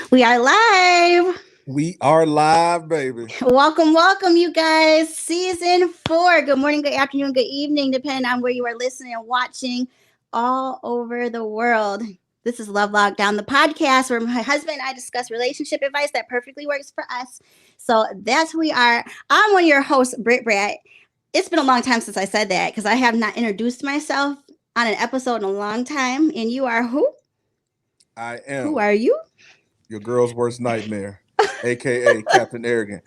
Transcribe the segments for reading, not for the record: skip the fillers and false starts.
We are live. We are live, baby. Welcome, you guys. Season 4. Good morning, good afternoon, good evening, depending on where you are listening and watching all over the world. This is Love Lockdown, the podcast where my husband and I discuss relationship advice that perfectly works for us. So that's who we are. I'm one of your hosts, Britt Bratt. It's been a long time since I said that because I have not introduced myself on an episode in a long time. And you are who? I am Who are you? your girl's worst nightmare, aka Captain Arrogant.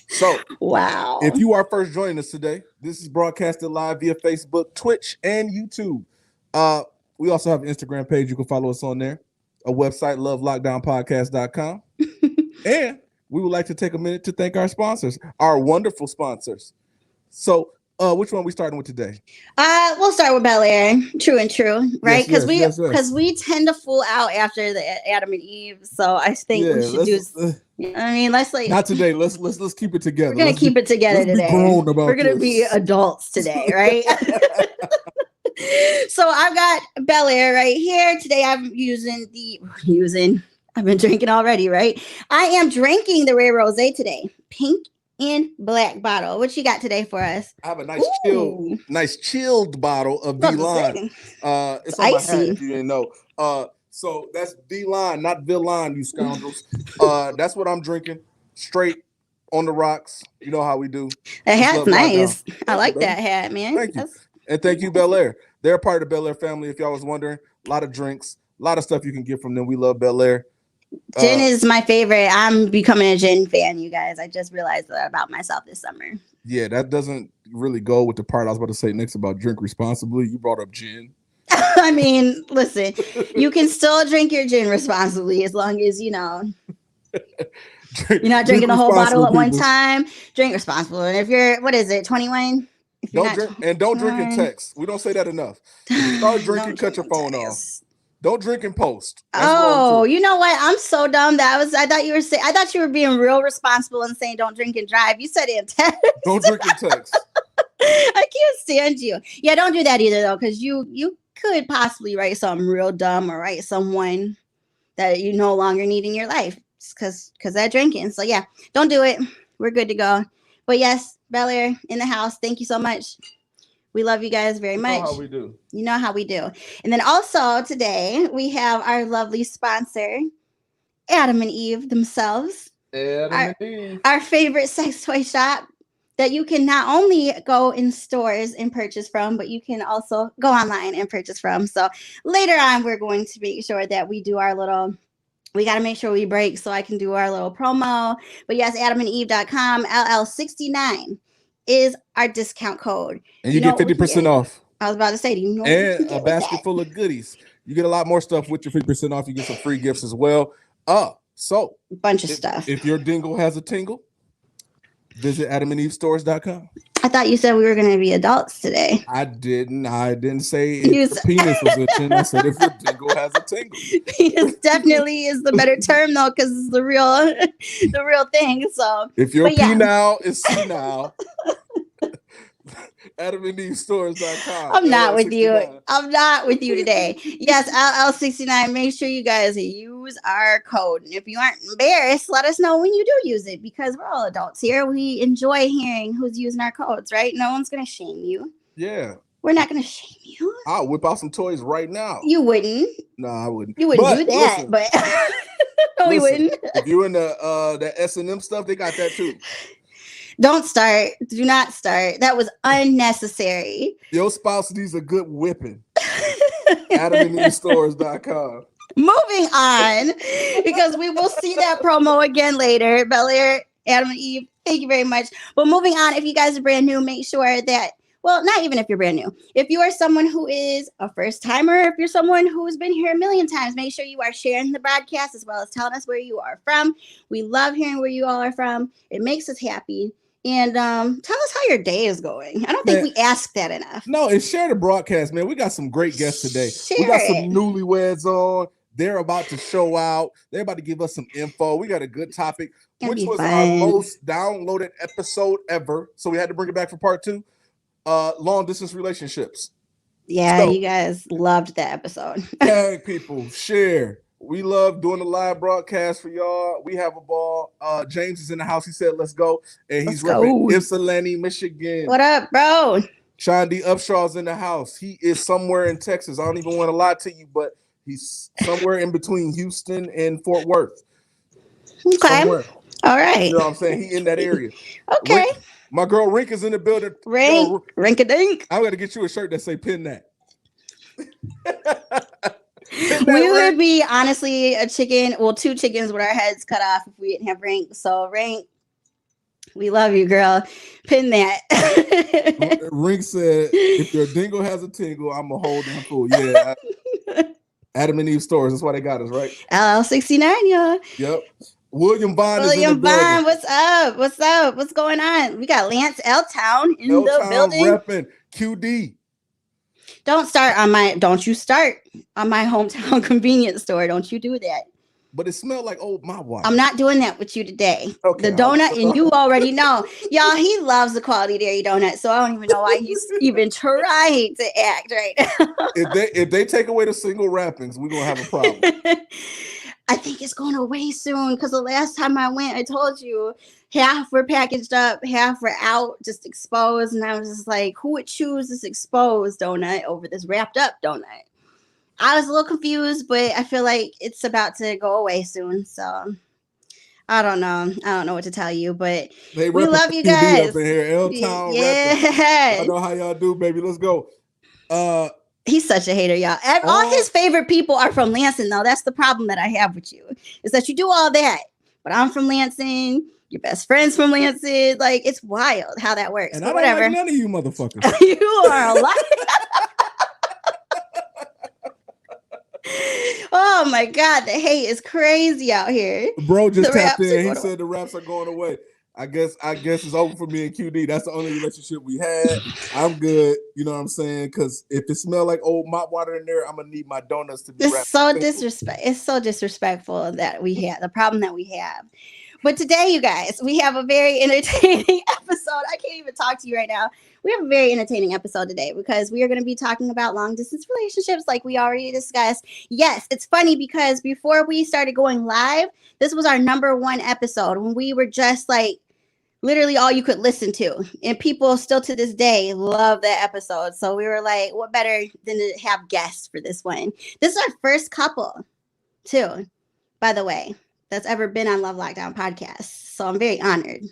So, Wow. if you are first joining us today, this is broadcasted live via Facebook, Twitch, and YouTube. We also have an Instagram page. You can follow us on there. A website, lovelockdownpodcast.com. And we would like to take a minute to thank our sponsors, our wonderful sponsors. So, which one are we starting with today? We'll start with Bel Air. True and true, right? Because yes. we tend to fool out after the Adam and Eve. So I think we should do. I mean, let's like not today. Let's keep it together. We're gonna keep it together today. Be grown about we're gonna be adults today, right? So I've got Bel Air right here today. I'm I've been drinking already, right? I am drinking the Rare Rosé today, pink and black bottle. What you got today for us? I have a nice chilled bottle of D-Line. It's on icy. My hat if you didn't know. So that's D-Line, not Villine, you scoundrels. That's what I'm drinking. Straight on the rocks. You know how we do. That hat's nice. I like that hat, man. Thank you. And thank you, Bel Air. They're a part of the Bel Air family. If y'all was wondering, a lot of drinks, a lot of stuff you can get from them. We love Bel Air. Gin is my favorite. I'm becoming a gin fan, you guys. I just realized that about myself this summer. Yeah, that doesn't really go with the part I was about to say next about drink responsibly. You brought up gin. I mean, listen, you can still drink your gin responsibly as long as, you know, you're not drinking a whole bottle at one time. Drink responsible. And if you're, 21? Don't drink in text. We don't say that enough. If you start drinking, cut your phone off. Don't drink and post. That's you know what? I'm so dumb. I thought you were being real responsible and saying don't drink and drive. You said it in text. Don't drink in text. I can't stand you. Yeah, don't do that either though, because you could possibly write something real dumb or write someone that you no longer need in your life because that drinking. So yeah, don't do it. We're good to go. But yes, Bel Air in the house. Thank you so much. We love you guys very much. You know how we do. You know how we do. And then also today we have our lovely sponsor, Adam and Eve themselves. Our favorite sex toy shop that you can not only go in stores and purchase from, but you can also go online and purchase from. So later on, we're going to make sure that we do our little, we got to make sure we break so I can do our little promo. But yes, adamandeve.com, LL69 is our discount code. And you get 50% off. I was about to say, do you know? And a basket full of goodies. You get a lot more stuff with your 50% off. You get some free gifts as well. So bunch of stuff. If your dingle has a tingle, visit adamandevestores.com. I thought you said we were going to be adults today. I didn't say if your penis was itching. I said if your dingle has a tingle. Penis definitely is the better term though, because it's the real thing. So if your penile is senile, adamandevestores.com. I'm not with you. I'm not with you today. Yes, LL69. Make sure you guys use our code. And if you aren't embarrassed, let us know when you do use it because we're all adults here. We enjoy hearing who's using our codes, right? No one's going to shame you. Yeah. We're not going to shame you. I'll whip out some toys right now. You wouldn't. No, I wouldn't. You wouldn't do that, but we wouldn't. If you're in the S&M stuff, they got that too. Don't start. Do not start. That was unnecessary. Your spouse needs a good whipping. AdamandEveStores.com. Moving on, because we will see that promo again later. Bel Air, Adam and Eve, thank you very much. But moving on, if you guys are brand new, make sure that, well, not even if you're brand new. If you are someone who is a first timer, if you're someone who's been here a million times, make sure you are sharing the broadcast as well as telling us where you are from. We love hearing where you all are from. It makes us happy. And tell us how your day is going. I don't think we ask that enough. No, and share the broadcast, man. We got some great guests today. We got some newlyweds on. They're about to show out. They're about to give us some info. We got a good topic, which was our most downloaded episode ever. So we had to bring it back for part 2. Long distance relationships. Yeah, so, you guys loved that episode. Tag people, share. We love doing the live broadcast for y'all. We have a ball. James is in the house. He said, "Let's go," and he's repping Ypsilanti, Michigan. What up, bro? Sean D. Upshaw's in the house. He is somewhere in Texas. I don't even want to lie to you, but he's somewhere in between Houston and Fort Worth. Okay. Somewhere. All right. You know what I'm saying? He in that area. Okay. My girl Rink is in the building. Rink-a-dink. I'm going to get you a shirt that say "Pin That." We would be honestly a chicken, well, 2 chickens with our heads cut off if we didn't have Rink. So Rink, we love you, girl. Pin that. Rink said, "If your dingle has a tingle, I'm a whole damn fool." Yeah. Adam and Eve stores. That's why they got us, right? LL69, y'all. Yep. William Bond is in the building. What's up? What's up? What's going on? We got Lance L-Town in the building. Repping QD. Don't you start on my hometown convenience store. Don't you do that. But it smelled like old mop water. I'm not doing that with you today. Okay, the donut, and you already know. Y'all, he loves the Quality Dairy donut, so I don't even know why he's even trying to act right now. If they take away the single wrappings, we're going to have a problem. I think it's going away soon, because the last time I went, I told you, half were packaged up, half were out, just exposed. And I was just like, who would choose this exposed donut over this wrapped up donut? I was a little confused, but I feel like it's about to go away soon. So I don't know. I don't know what to tell you, but we love you guys. Up in here, L-Town. Yeah. I know how y'all do, baby. Let's go. He's such a hater, y'all. And all his favorite people are from Lansing, though. That's the problem that I have with you, is that you do all that, but I'm from Lansing. Your best friend's from Lansing. Like, it's wild how that works. And but I don't whatever. like none of you motherfuckers. You are a liar. Oh my God, the hate is crazy out here. Bro just tapped in. He said the raps are going away. I guess it's over for me and QD. That's the only relationship we had. I'm good. You know what I'm saying? Because if it smells like old mop water in there, I'm gonna need my donuts to be wrapped. It's so disrespectful that we have the problem that we have. But today, you guys, we have a very entertaining episode. I can't even talk to you right now. We have a very entertaining episode today because we are going to be talking about long distance relationships like we already discussed. Yes, it's funny because before we started going live, this was our #1 episode when we were just like literally all you could listen to. And people still to this day love that episode. So we were like, what better than to have guests for this one? This is our first couple, too, by the way, that's ever been on Love Lockdown podcast. So I'm very honored.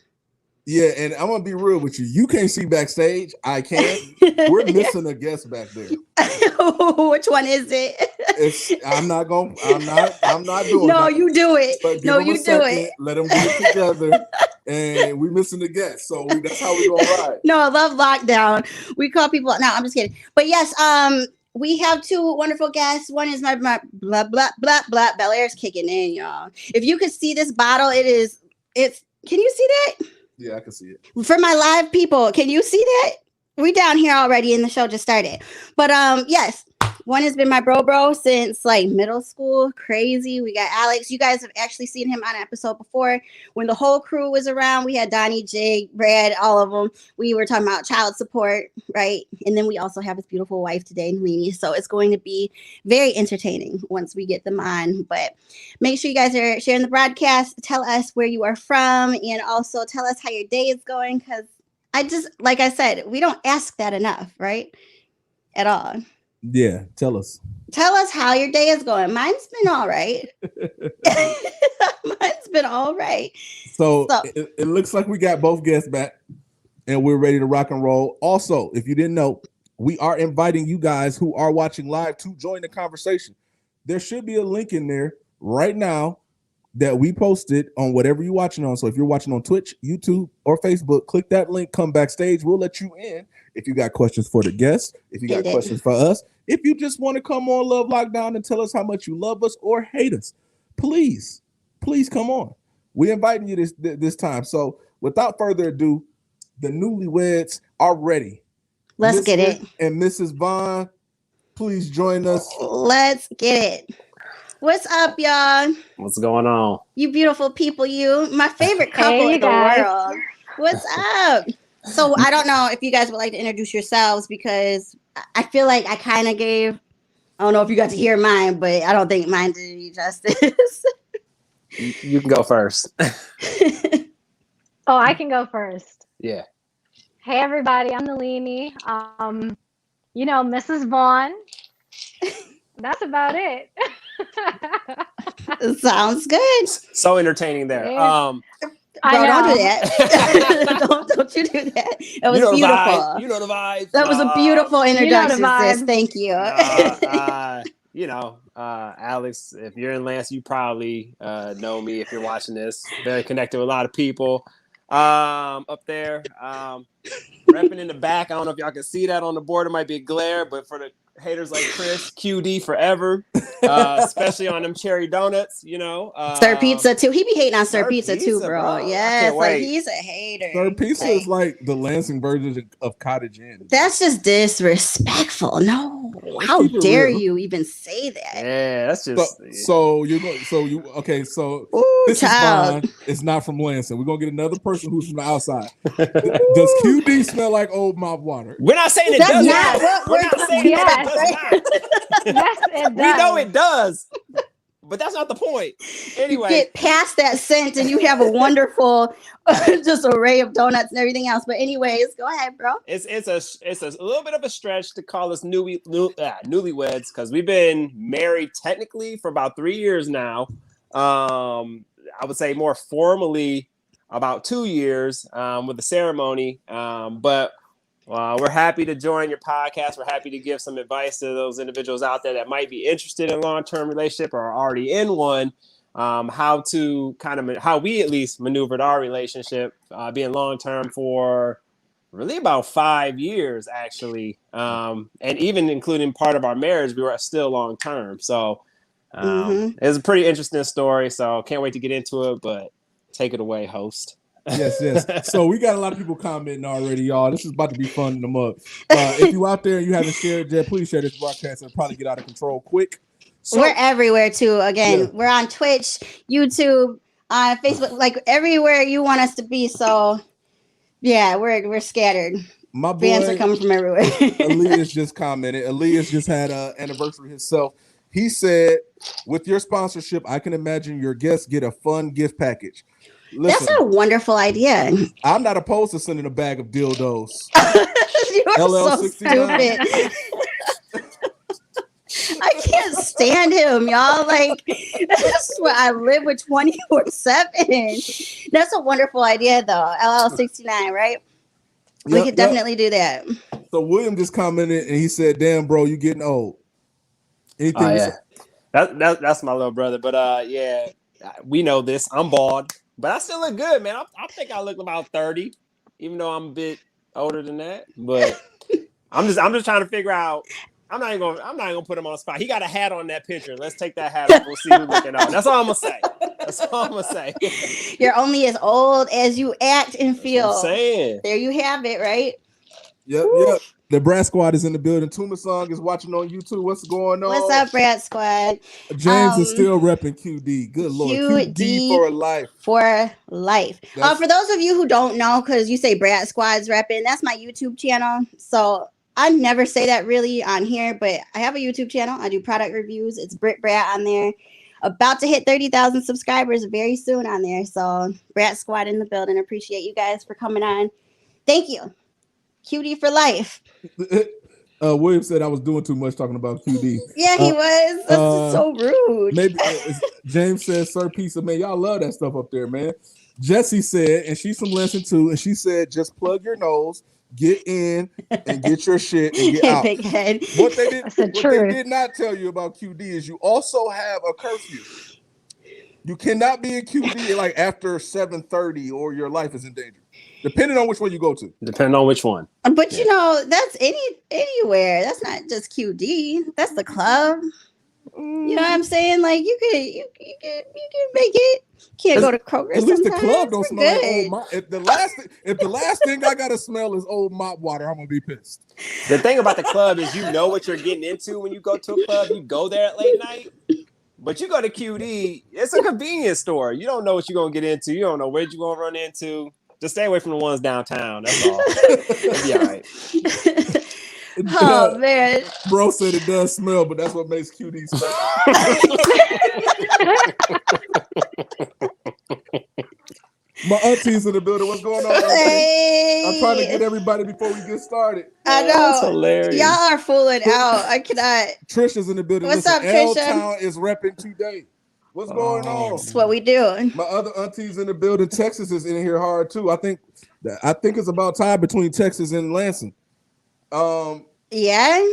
Yeah, and I'm gonna be real with you. You can't see backstage. I can. We're missing a guest back there. Which one is it? I'm not doing no, that. You do it. No, you do it. Let them get it together. And we're missing the guest. So that's how we gonna ride. No, I love Lockdown. We call people. No, I'm just kidding. But yes, we have 2 wonderful guests. One is my blah blah blah blah. Bel Air's kicking in, y'all. If you could see this bottle, it's. Can you see that? Yeah, I can see it. For my live people, can you see that? We down here already and the show just started. But yes, one has been my bro since like middle school. Crazy. We got Alex. You guys have actually seen him on an episode before when the whole crew was around. We had Donnie, Jig, Brad, all of them. We were talking about child support, right? And then we also have his beautiful wife today, Nalini. So it's going to be very entertaining once we get them on. But make sure you guys are sharing the broadcast. Tell us where you are from and also tell us how your day is going, because like I said, we don't ask that enough, right? At all. Yeah, tell us how your day is going. Mine's been all right. Mine's been all right. So it looks like we got both guests back and we're ready to rock and roll. Also, if you didn't know, we are inviting you guys who are watching live to join the conversation. There should be a link in there right now that we posted on whatever you're watching on. So if you're watching on Twitch, YouTube, or Facebook, click that link, come backstage. We'll let you in. If you got questions for the guests, if you got questions for us, if you just want to come on Love Lockdown and tell us how much you love us or hate us, please come on. We're inviting you this time. So without further ado, the newlyweds are ready. Let's get it. And Mrs. Vaughn, please join us. Let's get it. What's up, y'all? What's going on? You beautiful people, you. My favorite couple in the world. What's up? So I don't know if you guys would like to introduce yourselves, because I feel like I kind of gave I don't know if you got to hear mine, but I don't think mine did you justice. You can go first. Oh, I can go first. Yeah. Hey, everybody. I'm Nalini. Mrs. Vaughn. That's about it. Sounds good. So entertaining there. Yeah. Bro, don't do that. don't you do that. That was beautiful. You know the vibes. That was a beautiful introduction, sis. Thank you. Alex, if you're in Lance, you probably know me if you're watching this. Very connected with a lot of people up there. Repping in the back. I don't know if y'all can see that on the board. It might be a glare, but for the haters like Chris, QD forever, especially on them cherry donuts, Sir Pizza too. He be hating on Sir Pizza too, bro. Yes, like he's a hater. Sir Pizza is like the Lansing version of Cottage Inn. That's just disrespectful. No, how dare you even say that? Yeah, that's just this child. Is fine. It's not from Lansing. We're gonna get another person who's from the outside. Does QD smell like old mop water? We're not saying it does not. We're not saying that it does not. Yes, it does. We know it does, but that's not the point. Anyway, you get past that scent and you have a wonderful just array of donuts and everything else. But anyways, go ahead, bro. It's a little bit of a stretch to call us newlyweds because we've been married technically for about 3 years now. I would say more formally about 2 years with the ceremony, but. We're happy to join your podcast. We're happy to give some advice to those individuals out there that might be interested in long-term relationship or are already in one. How we at least maneuvered our relationship, being long-term for really about 5 years, actually, and even including part of our marriage, we were still long-term. So it's a pretty interesting story. So can't wait to get into it. But take it away, host. Yes. So we got a lot of people commenting already, y'all. This is about to be fun in the mug. If you out there and you haven't shared yet, please share this broadcast. It'll probably get out of control quick. So, we're everywhere too. Again, we're on Twitch, YouTube, Facebook, like everywhere you want us to be. So yeah, we're scattered. My boy, fans are coming from everywhere. Elias just commented. Elias just had an anniversary himself. He said, with your sponsorship, I can imagine your guests get a fun gift package. Listen, that's a wonderful idea. I'm not opposed to sending a bag of dildos. You're so stupid. I can't stand him, y'all. Like, that's what I live with 24/7. That's a wonderful idea, though. LL69, right? We could definitely do that. So William just commented and he said, "Damn, bro, you getting old." Anything? That's my little brother. But yeah, we know this. I'm bald. But I still look good, man. I think I look about 30, even though I'm a bit older than that. But I'm just trying to figure out. I'm not even gonna put him on the spot. He got a hat on that picture. Let's take that hat off. We'll see who's looking on. That's all I'm gonna say. You're only as old as you act and feel. That's what I'm saying. There you have it, right? Yep. The Brad Squad is in the building. Tuma Song is watching on YouTube. What's going on? What's up, Brad Squad? James is still repping QD. Good Lord. QD for life. For life. For those of you who don't know, because you say Brad Squad's repping, that's my YouTube channel. So I never say that really on here, but I have a YouTube channel. I do product reviews. It's Brit Brad on there. About to hit 30,000 subscribers very soon on there. So Brad Squad in the building. Appreciate you guys for coming on. Thank you. QD for life. William said I was doing too much talking about QD. Yeah, he was. That's just so rude. Maybe James says, "Sir Pizza, man, y'all love that stuff up there, man." Jesse said, and she's from Lansing too, and she said, "Just plug your nose, get in, and get your shit and get out." Big head. What they did not tell you about QD is you also have a curfew. You cannot be in QD like after 7:30 or your life is in danger. Depending on which one you go to. Depending on which one. But you know, that's anywhere. That's not just QD. That's the club. You know what I'm saying? Like you can make it. Can't go to Kroger. At least the club don't smell like old mop. If the last thing I gotta smell is old mop water, I'm gonna be pissed. The thing about the club is you know what you're getting into when you go to a club. You go there at late night. But you go to QD, it's a convenience store. You don't know what you're gonna get into. You don't know where you're gonna run into. Just stay away from the ones downtown. That's all. It'll be all right. Oh man. Bro said it does smell, but that's what makes QD smell. My auntie's in the building. What's going on? Hey. I'm trying to get everybody before we get started. I know. That's hilarious. Y'all are fooling out. I cannot. Trisha's in the building. What's up, L Trisha? Town is repping today. What's going on? That's what we do. My other aunties in the building. Texas is in here hard too. I think it's about time between Texas and Lansing. Yeah,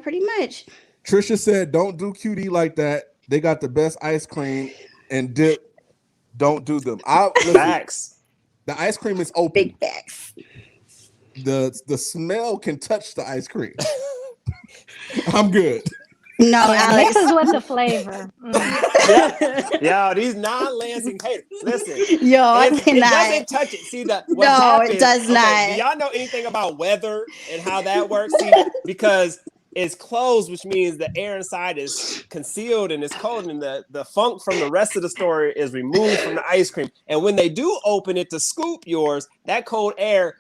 pretty much. Trisha said, "Don't do QD like that. They got the best ice cream and dip. Don't do them." Facts. The ice cream is open. Big facts. The smell can touch the ice cream. I'm good. No, Yeah, Alex. mixes with the flavor. Yo, these non-Lansing haters. Listen, Yo, I it cannot. doesn't touch it. See what No, happens, it does not. Do y'all know anything about weather and how that works? See, because it's closed, which means the air inside is concealed and it's cold, and the funk from the rest of the store is removed from the ice cream. And when they do open it to scoop yours, that cold air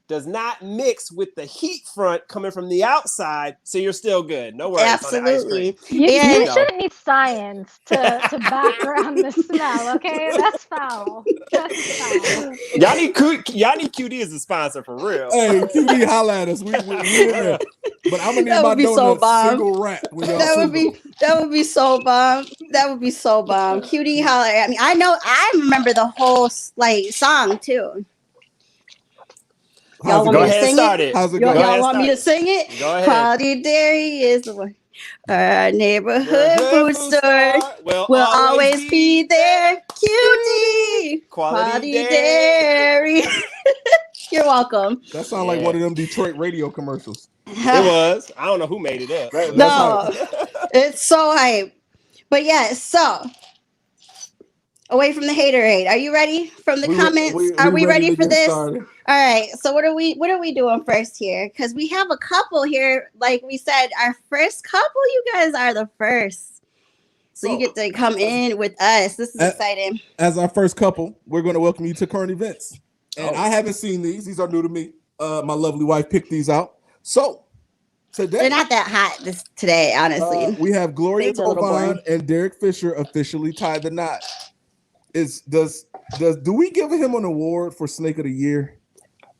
does not mix with the heat front coming from the outside, so you're still good. No worries. Absolutely. You Yeah. shouldn't need science to back around the smell, okay? That's foul. That's foul. Y'all need QD as a sponsor for real. Hey, QD, holla at us. We in there. But I'm gonna need That my would be so donuts bomb. single wrap. That would be so bomb. That would be so bomb. QD holler at me. I remember the whole like song too. Y'all want Go me to ahead and sing start it? it. How's it Y'all, going? y'all want me to sing it? Go ahead. Party Dairy is the one. Our neighborhood food store will always be there. QD. Quality Dairy. You're welcome. That sounds like one of them Detroit radio commercials. It was. I don't know who made it up. No, it's so hype. But yeah, so away from the haterade. Are you ready? From the comments, are we ready for this? Started. All right. So what are we doing first here? Because we have a couple here. Like we said, our first couple. You guys are the first, so you get to come in with us. This is exciting. As our first couple, we're going to welcome you to current events. And I haven't seen these. These are new to me. My lovely wife picked these out. So today They're not that hot today, honestly. we have Gloria Things are a little Tovan boring. and Derek Fisher officially tied the knot. Do we give him an award for Snake of the Year?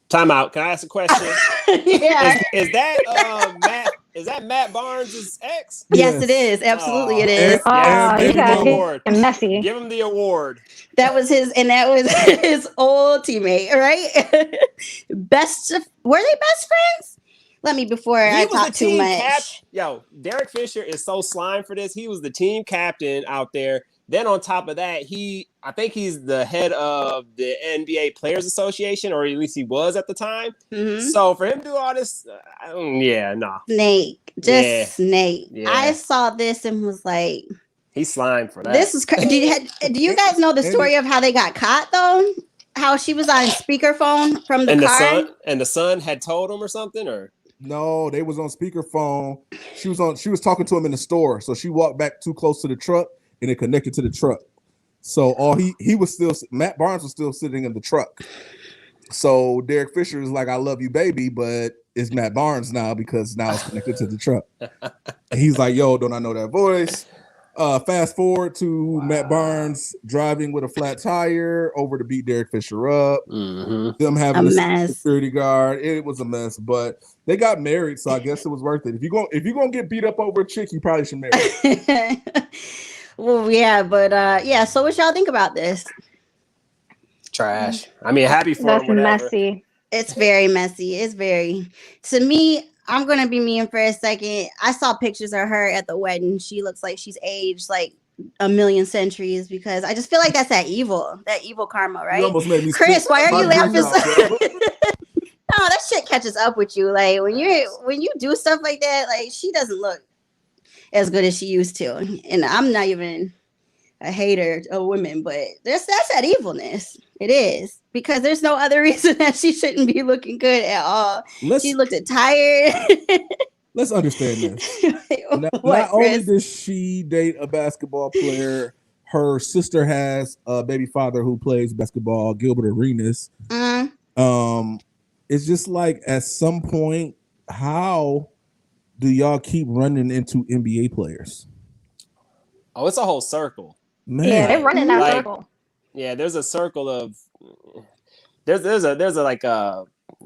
Time out. Can I ask a question? Yeah. Is that Matt? Is that Matt Barnes' ex? Yes, it is. Absolutely, Oh. it is. Oh, give you him guys the award. get messy. Give him the award. That was his old teammate, right? Were they best friends? Let me before I talk too much. Yo, Derek Fisher is so slime for this. He was the team captain out there. Then on top of that, I think he's the head of the NBA Players Association, or at least he was at the time. Mhm. So for him to do all this, nah. Snake, Snake. Yeah. I saw this and was like, He's slime for that. "This is crazy." Do you guys know the story of how they got caught though? How she was on speakerphone from the car? The son had told him or something, or No, they was on speakerphone. She was talking to him in the store. So she walked back too close to the truck and it connected to the truck. So Matt Barnes was still sitting in the truck. So Derek Fisher is like, "I love you, baby," but it's Matt Barnes now because now it's connected to the truck. And he's like, "Yo, don't I know that voice?" Fast forward to Matt Barnes driving with a flat tire over to beat Derek Fisher up. Them having A a mess. security guard. It was a mess, but they got married, so I guess it was worth it. If you're gonna get beat up over a chick, you probably should marry. Well, yeah, but yeah. So what y'all think about this? trash. I mean, happy for That's him. Whatever. messy. It's very messy. It's very, to me, I'm going to be mean for a second. I saw pictures of her at the wedding. She looks like she's aged like a million centuries because I just feel like that's that evil karma, right? You almost made me Chris, spit why are my you drink laughing? out, bro. No, that shit catches up with you. Like when you do stuff like that, like she doesn't look as good as she used to. And I'm not even a hater of women, but that's that evilness. It is because there's no other reason that she shouldn't be looking good at all. She looked tired. Let's understand this. Not What, only Chris? does she date a basketball player, her sister has a baby father who plays basketball, Gilbert Arenas. Mm. It's just like at some point, how do y'all keep running into NBA players? Oh, it's a whole circle. Man. Yeah, they're running that Like, circle. Yeah, there's a circle of there's a like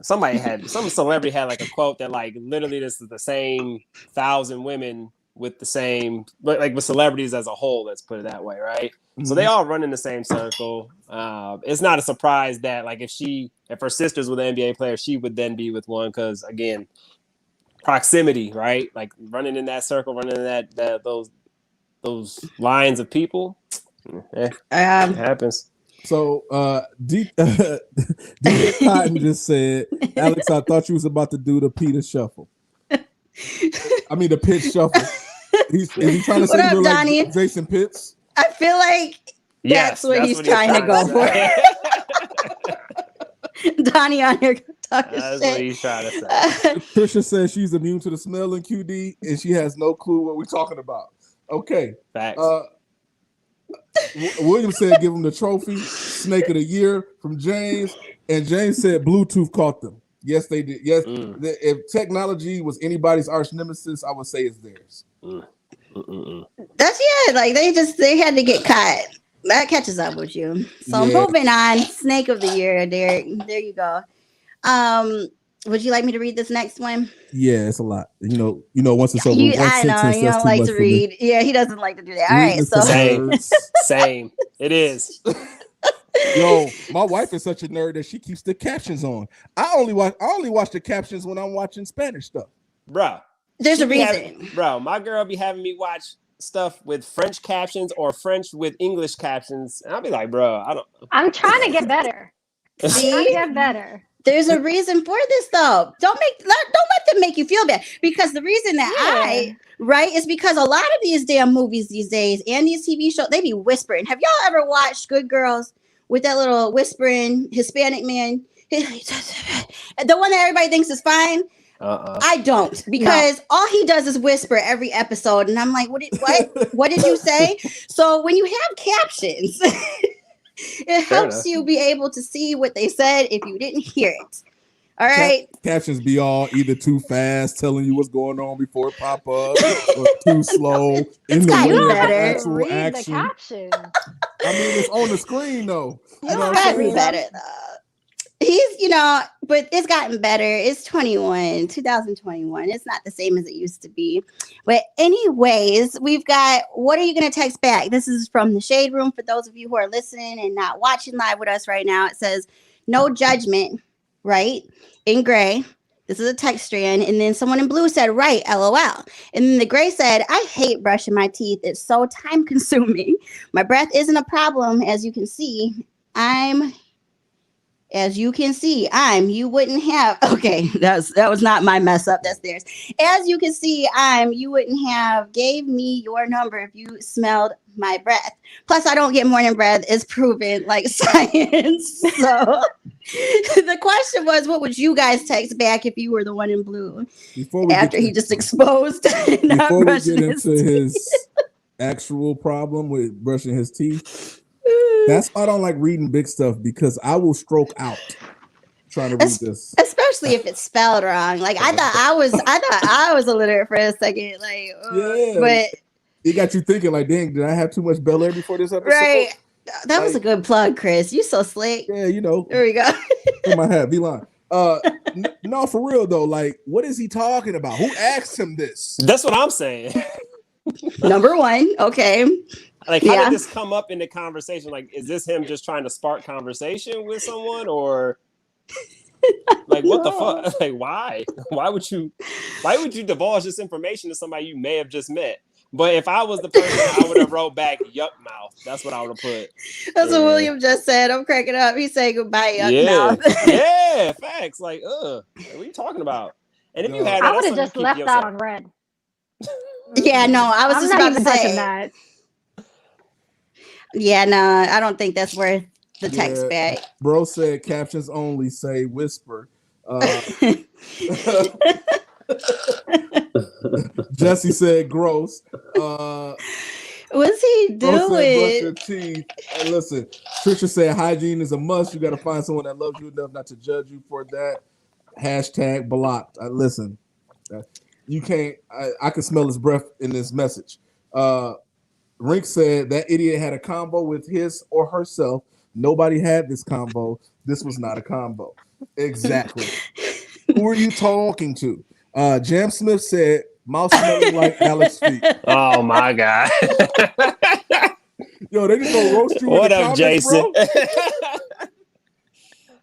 some celebrity had like a quote that like literally this is the same 1,000 women with the same like with celebrities as a whole, let's put it that way, right? Mm-hmm. So they all run in the same circle. It's not a surprise that like if her sister's with an NBA player, she would then be with one because again, proximity, right? Like running in that circle, running in that those lines of people. It happens. So D Cotton just said, Alex, I thought you was about to do the Peter shuffle. I mean the Pitts shuffle. Is he trying to say what up, Donnie? Like Jason Pitts? I feel like that's what he's trying to go for. Donnie on here talking That's shit. What he's trying to say. Trisha says she's immune to the smell in QD and she has no clue what we're talking about. Okay. Facts. William said give him the trophy, Snake of the Year from James, and James said Bluetooth caught them. Yes, they did. Yes, if technology was anybody's arch nemesis, I would say it's theirs. That's like they had to get caught. That catches up with you. So moving on, Snake of the Year, Derek. There you go. Would you like me to read this next one? Yeah, it's a lot. You know, once it's over. I know you don't like to read. Yeah, he doesn't like to do that. All right, so same. It is. Yo, my wife is such a nerd that she keeps the captions on. I only watch the captions when I'm watching Spanish stuff. Bro, there's a reason. My girl be having me watch stuff with French captions or French with English captions, and I'll be like, bro, I'm trying to get better. There's a reason for this, though. Don't let them make you feel bad, because the reason that is because a lot of these damn movies these days and these TV shows, they be whispering. Have y'all ever watched Good Girls with that little whispering Hispanic man, the one that everybody thinks is fine? I don't, because all he does is whisper every episode, and I'm like, what did you say? So when you have captions. It helps you be able to see what they said if you didn't hear it. All right. Captions be all either too fast, telling you what's going on before it pop up, or too slow. It's gotten better. Actual action. I mean, it's on the screen though. It's gotta be better though. He's, but it's gotten better. It's 2021. It's not the same as it used to be. But anyways, we've got, what are you going to text back? This is from the Shade Room. For those of you who are listening and not watching live with us right now, it says, no judgment, right? In gray. This is a text strand. And then someone in blue said, right, LOL. And then the gray said, I hate brushing my teeth. It's so time consuming. My breath isn't a problem. As you can see, you wouldn't have, okay, that was not my mess up, that's theirs. As you can see, you wouldn't have gave me your number if you smelled my breath. Plus, I don't get morning breath. It's proven like science. So the question was, what would you guys text back if you were the one in blue? After he just exposed not before brushing we get into his actual problem with brushing his teeth, that's why I don't like reading big stuff, because I will stroke out trying to read this, especially if it's spelled wrong. Like I thought I was illiterate for a second. Like, but it got you thinking. Like, dang, did I have too much Bel Air before this episode? Right. That was a good plug, Chris. You so slick. Yeah, There we go. In my hat, V-line. No, for real though. Like, what is he talking about? Who asked him this? That's what I'm saying. Number one, okay. Like, how did this come up in the conversation? Like, is this him just trying to spark conversation with someone, or like what the fuck? Like, why? Why would you divulge this information to somebody you may have just met? But if I was the person, I would have wrote back yuck mouth. That's what I would have put. That's what William just said. I'm cracking up. He said goodbye, yuck mouth. Yeah, facts. Like, what are you talking about? And if you had, I would have just left that on red. Yeah, no, I was just about to say that. Yeah, no, I don't think that's worth the text back. Bro said captions only say whisper. Jesse said gross. What's he doing? Brush your teeth. And listen, Trisha said hygiene is a must. You got to find someone that loves you enough not to judge you for that. # blocked. Listen. You can't. I can smell his breath in this message. Rink said that idiot had a combo with his or herself. Nobody had this combo. This was not a combo. Exactly. Who are you talking to? Jam Smith said, "Mouth smelling like Alex feet." Oh my God. Yo, they just gonna roast you. What in the up, comments, Jason? bro?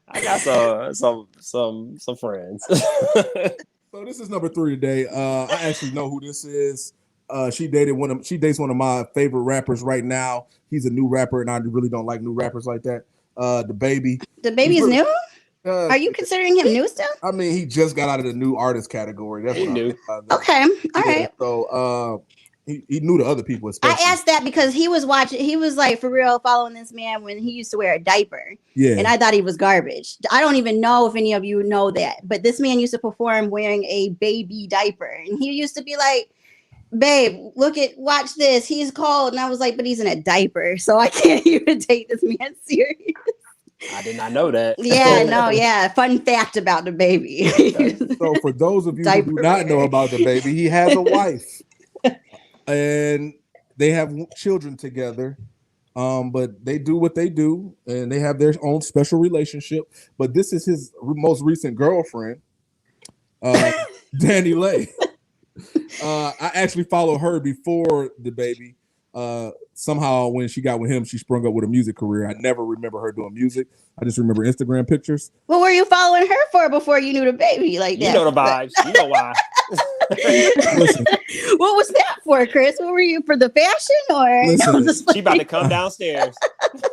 I got some friends. So this is number 3 today. I actually know who this is. She dates one of my favorite rappers right now. He's a new rapper, and I really don't like new rappers like that. The Baby. The Baby's new? Are you considering him new still? I mean, he just got out of the new artist category. That's He what knew. Okay, all right. So he knew the other people. Especially. I asked that because he was like for real following this man when he used to wear a diaper. Yeah. And I thought he was garbage. I don't even know if any of you know that, but this man used to perform wearing a baby diaper. And he used to be like, babe, watch this. He's cold. And I was like, but he's in a diaper. So I can't even take this man serious. I did not know that. Yeah, no, yeah. Fun fact about the Baby. So for those of you who do not know about the Baby, he has a wife. And they have children together, but they do what they do, and they have their own special relationship. But this is his most recent girlfriend, Danny Lay. I actually followed her before the Baby. Somehow, when she got with him, she sprung up with a music career. I never remember her doing music. I just remember Instagram pictures. What were you following her for before you knew the Baby like that? You know the vibes. You know why. Listen, what was that for, Chris? What were you for the fashion or? Listen, she about to come downstairs.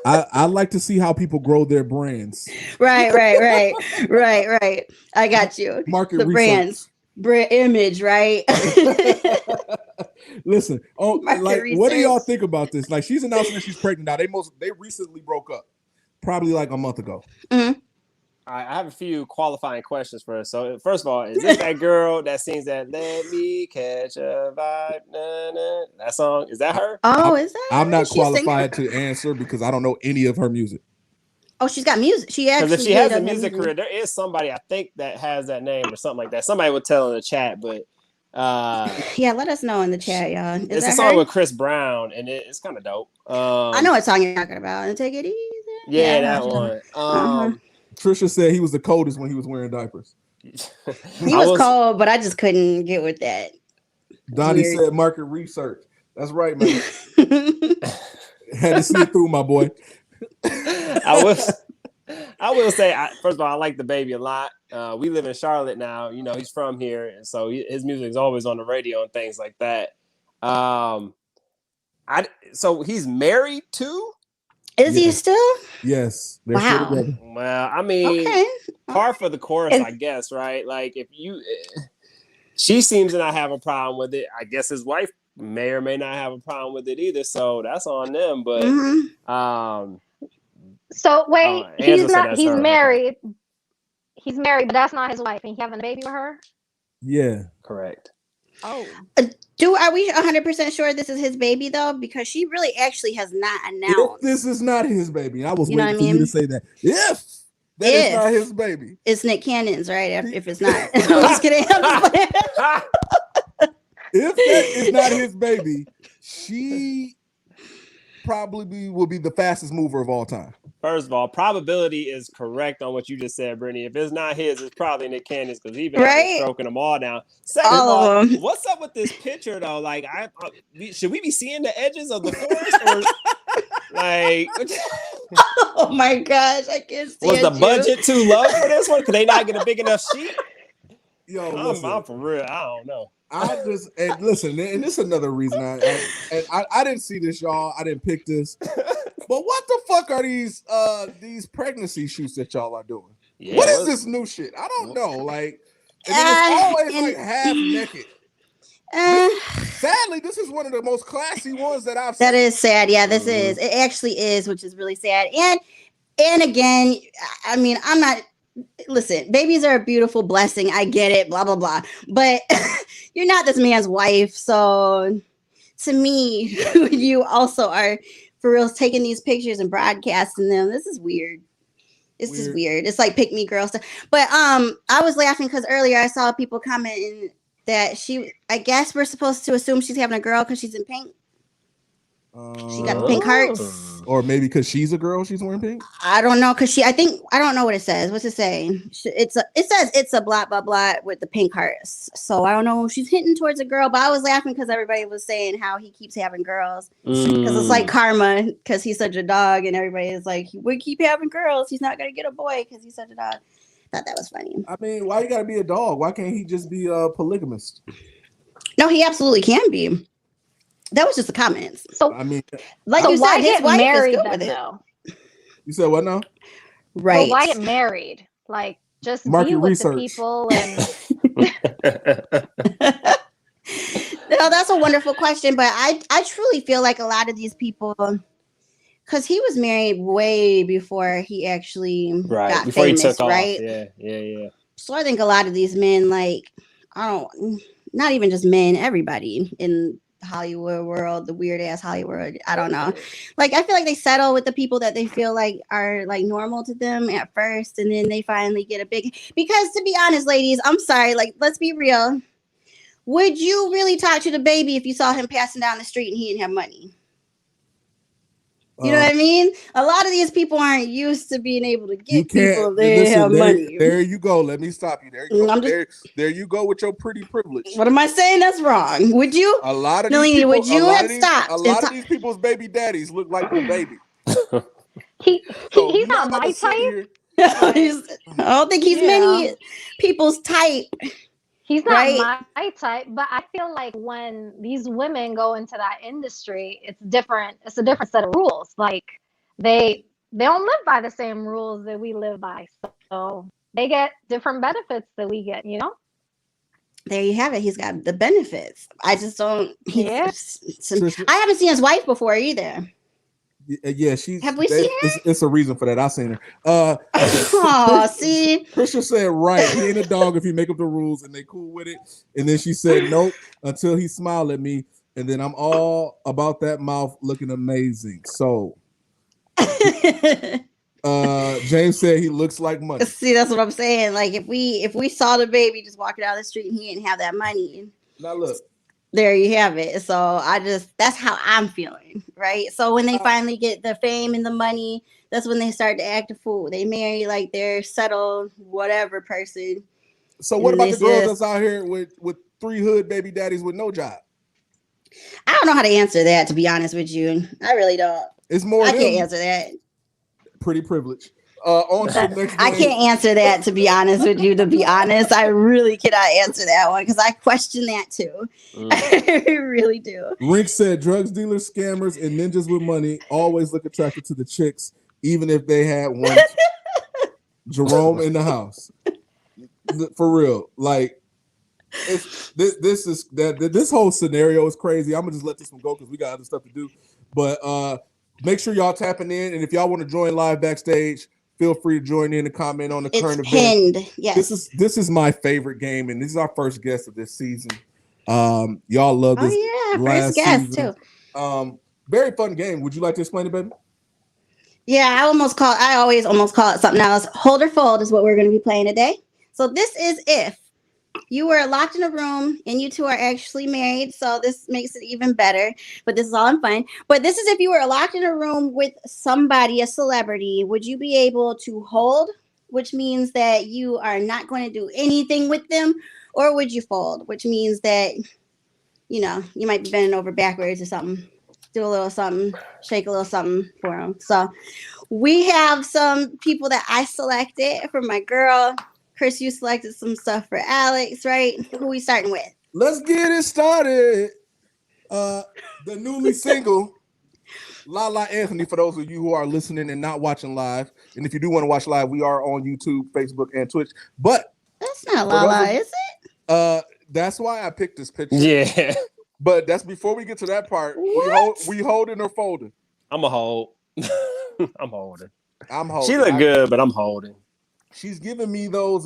I like to see how people grow their brands. Right. I got you. Market the research. Brands, brand image, right? Listen, Market like, research. what do y'all think about this? Like, she's announcing that she's pregnant now. They recently broke up, probably like a month ago. Mm-hmm. I have a few qualifying questions for us. So, first of all, is this that girl that sings that "Let Me Catch a Vibe"? Na, na, that song, is that her? Oh, is that? I'm not She's singing- qualified to answer because I don't know any of her music. Oh, she's got music. She actually. Because if she has did a music career, there is somebody I think that has that name or something like that. Somebody would tell in the chat, but yeah, let us know in the chat, y'all. Is it's that a song her? with Chris Brown, and it's kind of dope. I know what song you're talking about. Take it easy. Yeah, I that know. one. Trisha said he was the coldest when he was wearing diapers. He was cold, but I just couldn't get with that. Donnie Weird. said market research. That's right, man. Had to see it through, my boy. I will say, first of all, I like the Baby a lot. We live in Charlotte now. You know, he's from here, and so his music is always on the radio and things like that. So he's married too? Is he still? Yes. They're Wow. still together. Well, I mean, Okay. par for the course, I guess, right? Like, she seems to not have a problem with it. I guess his wife may or may not have a problem with it either. So that's on them. But So wait, Angela said he's her. married. He's married, but that's not his wife, and he having a baby with her. Yeah. Correct. Oh, Are we 100% sure this is his baby though? Because she really actually has not If announced. this is not his baby, I was You know waiting what for I you to mean? say that. If that is not his baby. It's Nick Cannon's, right? If it's not. I'm just kidding. I'm just playing. If that is not his baby, she probably will be the fastest mover of all time. First of all, probability is correct on what you just said, Brittany. If it's not his, it's probably Nick Cannon's because he's been Right? stroking them all down. Second All of all, of them. what's up with this picture though? Like, should we be seeing the edges of the forest, or like, Oh my gosh, I can't stand was the you. budget too low for this one? Could they not get a big enough sheet? Yo, I'm listen, for real. I don't know. I just and listen, and this is another reason I didn't see this, y'all. I didn't pick this. But what the fuck are these pregnancy shoots that y'all are doing? Yeah, What is this new shit? I don't know. Like, and then it's always like half naked. Sadly, this is one of the most classy ones that I've seen. That is sad. Yeah, this is. It actually is, which is really sad. And again, I mean, I'm not. Listen, babies are a beautiful blessing. I get it. Blah blah blah. But you're not this man's wife, so to me, you also are for real taking these pictures and broadcasting them. This is weird. It's just weird. It's like pick me girl stuff. But I was laughing because earlier I saw people commenting that I guess we're supposed to assume she's having a girl because she's in pink. She got the pink hearts. Or maybe because she's a girl, she's wearing pink. I don't know because I don't know what it says. What's it saying? It says it's a blah blah blah with the pink hearts. So I don't know if she's hinting towards a girl, but I was laughing because everybody was saying how he keeps having girls because it's like karma because he's such a dog, and everybody is like, we keep having girls. He's not gonna get a boy because he's such a dog. Thought that was funny. I mean, why you gotta be a dog? Why can't he just be a polygamist? No, he absolutely can be. That was just the comments. So I mean, like so you why said, his get wife married is good then, with it. though? you said what now? Right. So why get married? Like just Market be with research. the people and No, that's a wonderful question, but I truly feel like a lot of these people, because he was married way before he actually got before famous, he took right? off. Yeah. So I think a lot of these men, like, not even just men, everybody in the Hollywood world, the weird ass Hollywood, I don't know. Like, I feel like they settle with the people that they feel like are like normal to them at first, and then they finally get a big, because to be honest, ladies, I'm sorry, like, let's be real. Would you really talk to the baby if you saw him passing down the street and he didn't have money? You know what I mean? A lot of these people aren't used to being able to get people they have money. There you go. Let me stop you. There you go. There you go with your pretty privilege. What am I saying? That's wrong. Would you? A lot of Nalini, these people, would you have stopped? A lot of these people's baby daddies look like the baby. he's not my type. I don't think he's many people's type. He's not my type, but I feel like when these women go into that industry, it's different. It's a different set of rules. Like they don't live by the same rules that we live by, so they get different benefits that we get. You know. There you have it. He's got the benefits. I just don't. Yeah. I haven't seen his wife before either. Yeah, she's. Have we seen her? It's a reason for that. I've seen her. Oh, see, Krisha said, "Right, he ain't a dog if he make up the rules and they cool with it." And then she said, "Nope," until he smiled at me, and then I'm all about that mouth looking amazing. So, James said he looks like money. See, that's what I'm saying. Like if we saw the baby just walking down the street and he didn't have that money. Now look. There you have it. So that's how I'm feeling, right? So when they finally get the fame and the money, that's when they start to act a fool. They marry like their settled whatever person. So what about the girls that's out here with 3 hood baby daddies with no job? I don't know how to answer that, to be honest with you. I really don't. It's more. I can't answer that. Pretty privileged. On to the next I can't answer that, to be honest with you. To be honest, I really cannot answer that one because I question that too. I really do. Rink said drugs dealers, scammers, and ninjas with money always look attracted to the chicks, even if they had one. Jerome in the house. For real. Like, this whole scenario is crazy. I'm gonna just let this one go because we got other stuff to do. But make sure y'all tapping in, and if y'all want to join live backstage, feel free to join in and comment on the current event. Yes. This is my favorite game, and this is our first guest of this season. Y'all love this. Oh yeah, first guest too. Very fun game. Would you like to explain it, baby? Yeah, I always almost call it something else. Hold or fold is what we're going to be playing today. So this is if you were locked in a room and you two are actually married. So this makes it even better, but this is all in fun. But this is if you were locked in a room with somebody, a celebrity, would you be able to hold, which means that you are not going to do anything with them, or would you fold, which means that, you know, you might be bending over backwards or something, do a little something, shake a little something for them. So we have some people that I selected for my girl. Chris, you selected some stuff for Alex, right? Who we starting with? Let's get it started. The newly single, Lala Anthony, for those of you who are listening and not watching live. And if you do want to watch live, we are on YouTube, Facebook, and Twitch. But that's not Lala, is it? That's why I picked this picture. Yeah. But that's before we get to that part. We holding or folding? I'm a hold. I'm holding. I'm holding. She look good, but I'm holding. She's giving me those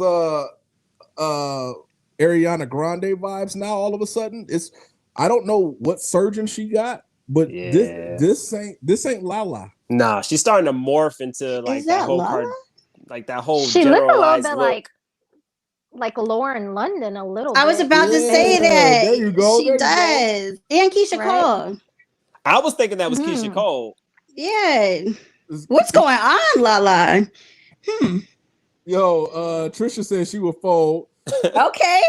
Ariana Grande vibes now. All of a sudden, I don't know what surgeon she got, but this ain't Lala. Nah, she's starting to morph into like that whole part, like that whole. She looked a little bit like like Lauren London a little bit. I was about to say that. There you go. She does. And Keisha Cole. I was thinking that was Keisha Cole. Yeah. What's going on, Lala? Yo, Trisha said she would fold. Okay.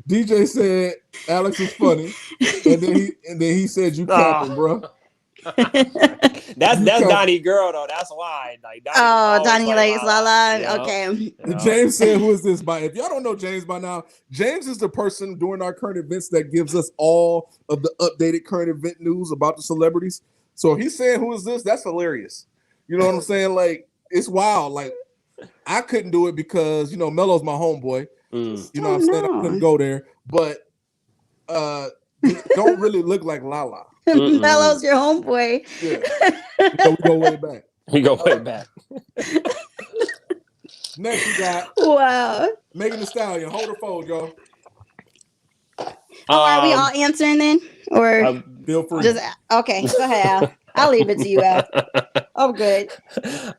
DJ said Alex is funny, and then he said you capping, bro. That's Donnie girl though. That's why. Like Donnie likes Lala. Yeah. Okay. James said, "Who is this?" By if y'all don't know James by now, James is the person during our current events that gives us all of the updated current event news about the celebrities. So if he's saying, "Who is this?" That's hilarious. You know what I'm saying? Like it's wild. Like I couldn't do it because Melo's my homeboy. You know what I'm saying? I couldn't go there, but don't really look like Lala. Melo's your homeboy. Yeah. We go way back. We go way back. Next, we got Megan Thee Stallion. Hold her fold, y'all. Are we all answering then, or feel free? Okay, go ahead, Al. I'll leave it to you, Al. I'm good.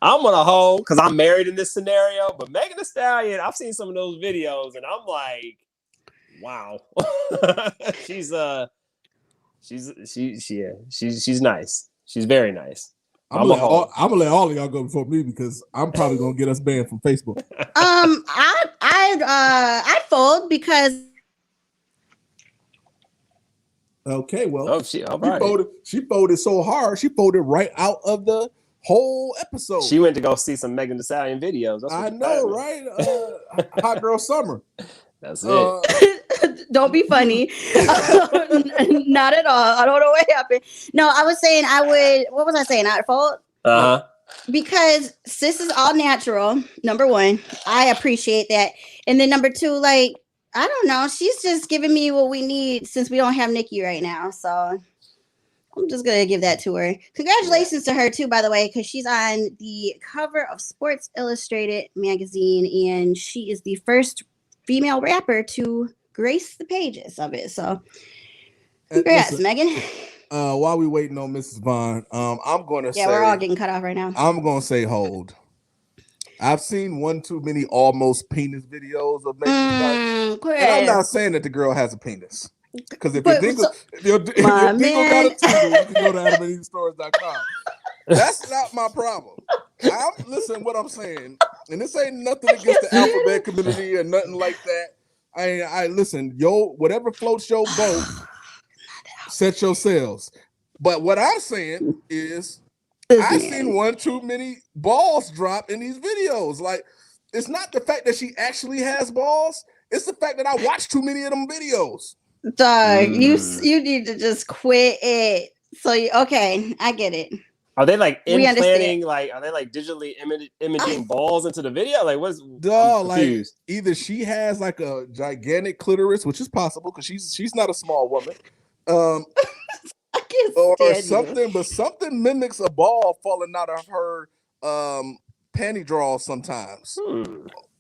I'm on a hold because I'm married in this scenario, but Megan Thee Stallion, I've seen some of those videos, and I'm like, wow, she's nice. She's very nice. I'm gonna let all of y'all go before me because I'm probably gonna get us banned from Facebook. I'd fold because. Okay, well, she folded so hard, she folded right out of the whole episode. She went to go see some Megan Thee Stallion videos. I know, right? Hot Girl Summer. That's it. Don't be funny. Not at all. I don't know what happened. No, I was saying I would. What was I saying? I'd fold. Because sis is all natural. Number one, I appreciate that, and then number two, like. I don't know. She's just giving me what we need since we don't have Nikki right now. So I'm just going to give that to her. Congratulations to her, too, by the way, because she's on the cover of Sports Illustrated magazine, and she is the first female rapper to grace the pages of it. So congrats, Megan. While we waiting on Mrs. Vaughn, I'm going to say... Yeah, we're all getting cut off right now. I'm going to say hold. I've seen one too many almost penis videos of Megan Thee Stallion. And I'm not saying that the girl has a penis. Because if your dingle got a tingle, you can go to AdamandEveStores.com. That's not my problem. Listen what I'm saying. And this ain't nothing against the alphabet community or nothing like that. I listen, whatever floats your boat, set your sails. But what I'm saying is I've seen one too many balls drop in these videos. Like, it's not the fact that she actually has balls. It's the fact that I watched too many of them videos. Dog, you need to just quit it. So, okay, I get it. Are they like implanting, like, are they like digitally imaging balls into the video? Like, what's like either she has like a gigantic clitoris, which is possible because she's not a small woman. Or something, but something mimics a ball falling out of her panty drawers sometimes.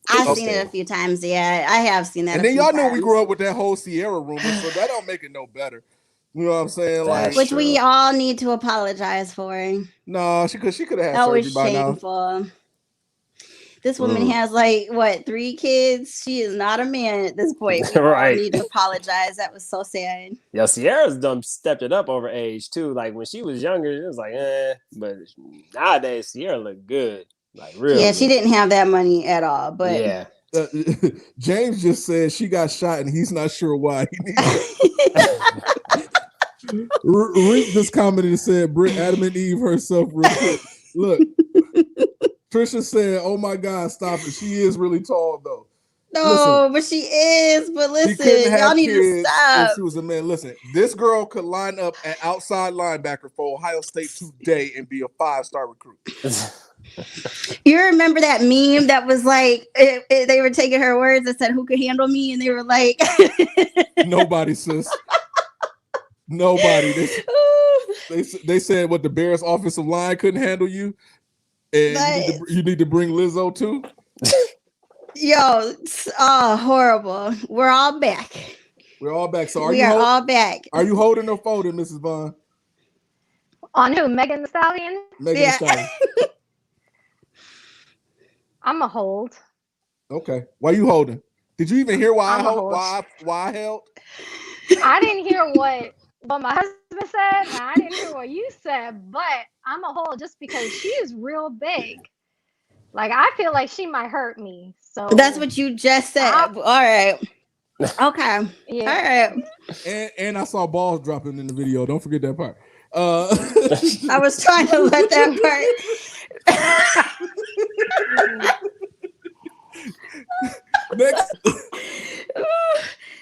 I've seen it a few times. Yeah, I have seen that. And then y'all know we grew up with that whole Sierra rumor, so that don't make it no better. You know what I'm saying? Like, which we all need to apologize for. No, she could have had surgery by now. That was shameful. This woman has 3 kids? She is not a man at this point. We all need to apologize. That was so sad. Yeah, Sierra's stepped it up over age too. Like when she was younger, it was like, but nowadays Sierra looked good. Like really. Yeah, she didn't have that money at all. But yeah. James just said she got shot and he's not sure why. He needs read this comment and said, "Brit Adam and Eve herself real quick." Look. Trisha said, "Oh my God, stop it! She is really tall, though." No, but she is. But listen, y'all need to stop. She was a man. Listen, this girl could line up at outside linebacker for Ohio State today and be a 5-star recruit. You remember that meme that was like they were taking her words and said, "Who could handle me?" And they were like, "Nobody, sis. Nobody." They said, "What the Bears' offensive line couldn't handle you." And you need to bring Lizzo too. Yo, horrible. We're all back. We're all back. So we are all back. Are you holding or folding, Mrs. Vaughn? On who? Megan Thee Stallion? Megan Thee Stallion. I'm a hold. Okay. Why you holding? Did you even hear why I'm I a hold? hold. Why I held? I didn't hear what my husband said, and I didn't hear what you said, but I'm a hold just because she is real big. Like I feel like she might hurt me. So That's what you just said. All right. Okay. yeah. All right. And I saw balls dropping in the video. Don't forget that part. I was trying to let that part.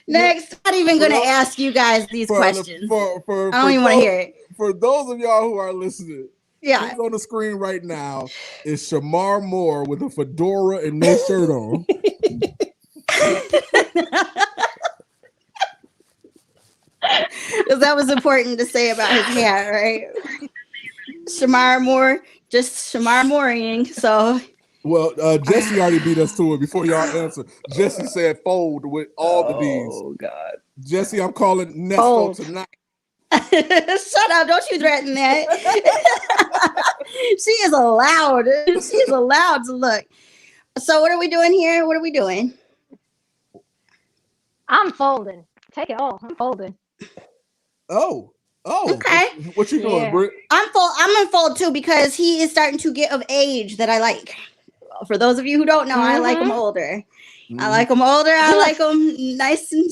Next, I'm not even going to ask you guys these questions. I don't even want to hear it. For those of y'all who are listening, yeah, who's on the screen right now is Shamar Moore with a fedora and no shirt on. Because that was important to say about his hair, right? Shamar Moore, just Shamar Mooring. So, well, Jesse already beat us to it before y'all answer. Jesse said fold with all the D's. Oh God, Jesse, I'm calling Nesto tonight. Shut up! Don't you threaten that. She is allowed. She is allowed to look. So, what are we doing here? What are we doing? I'm folding. Take it all. I'm folding. Oh. Okay. What you doing, Britt? I'm in fold too because he is starting to get of age that I like. For those of you who don't know, I like him older. I like him older. I like him nice and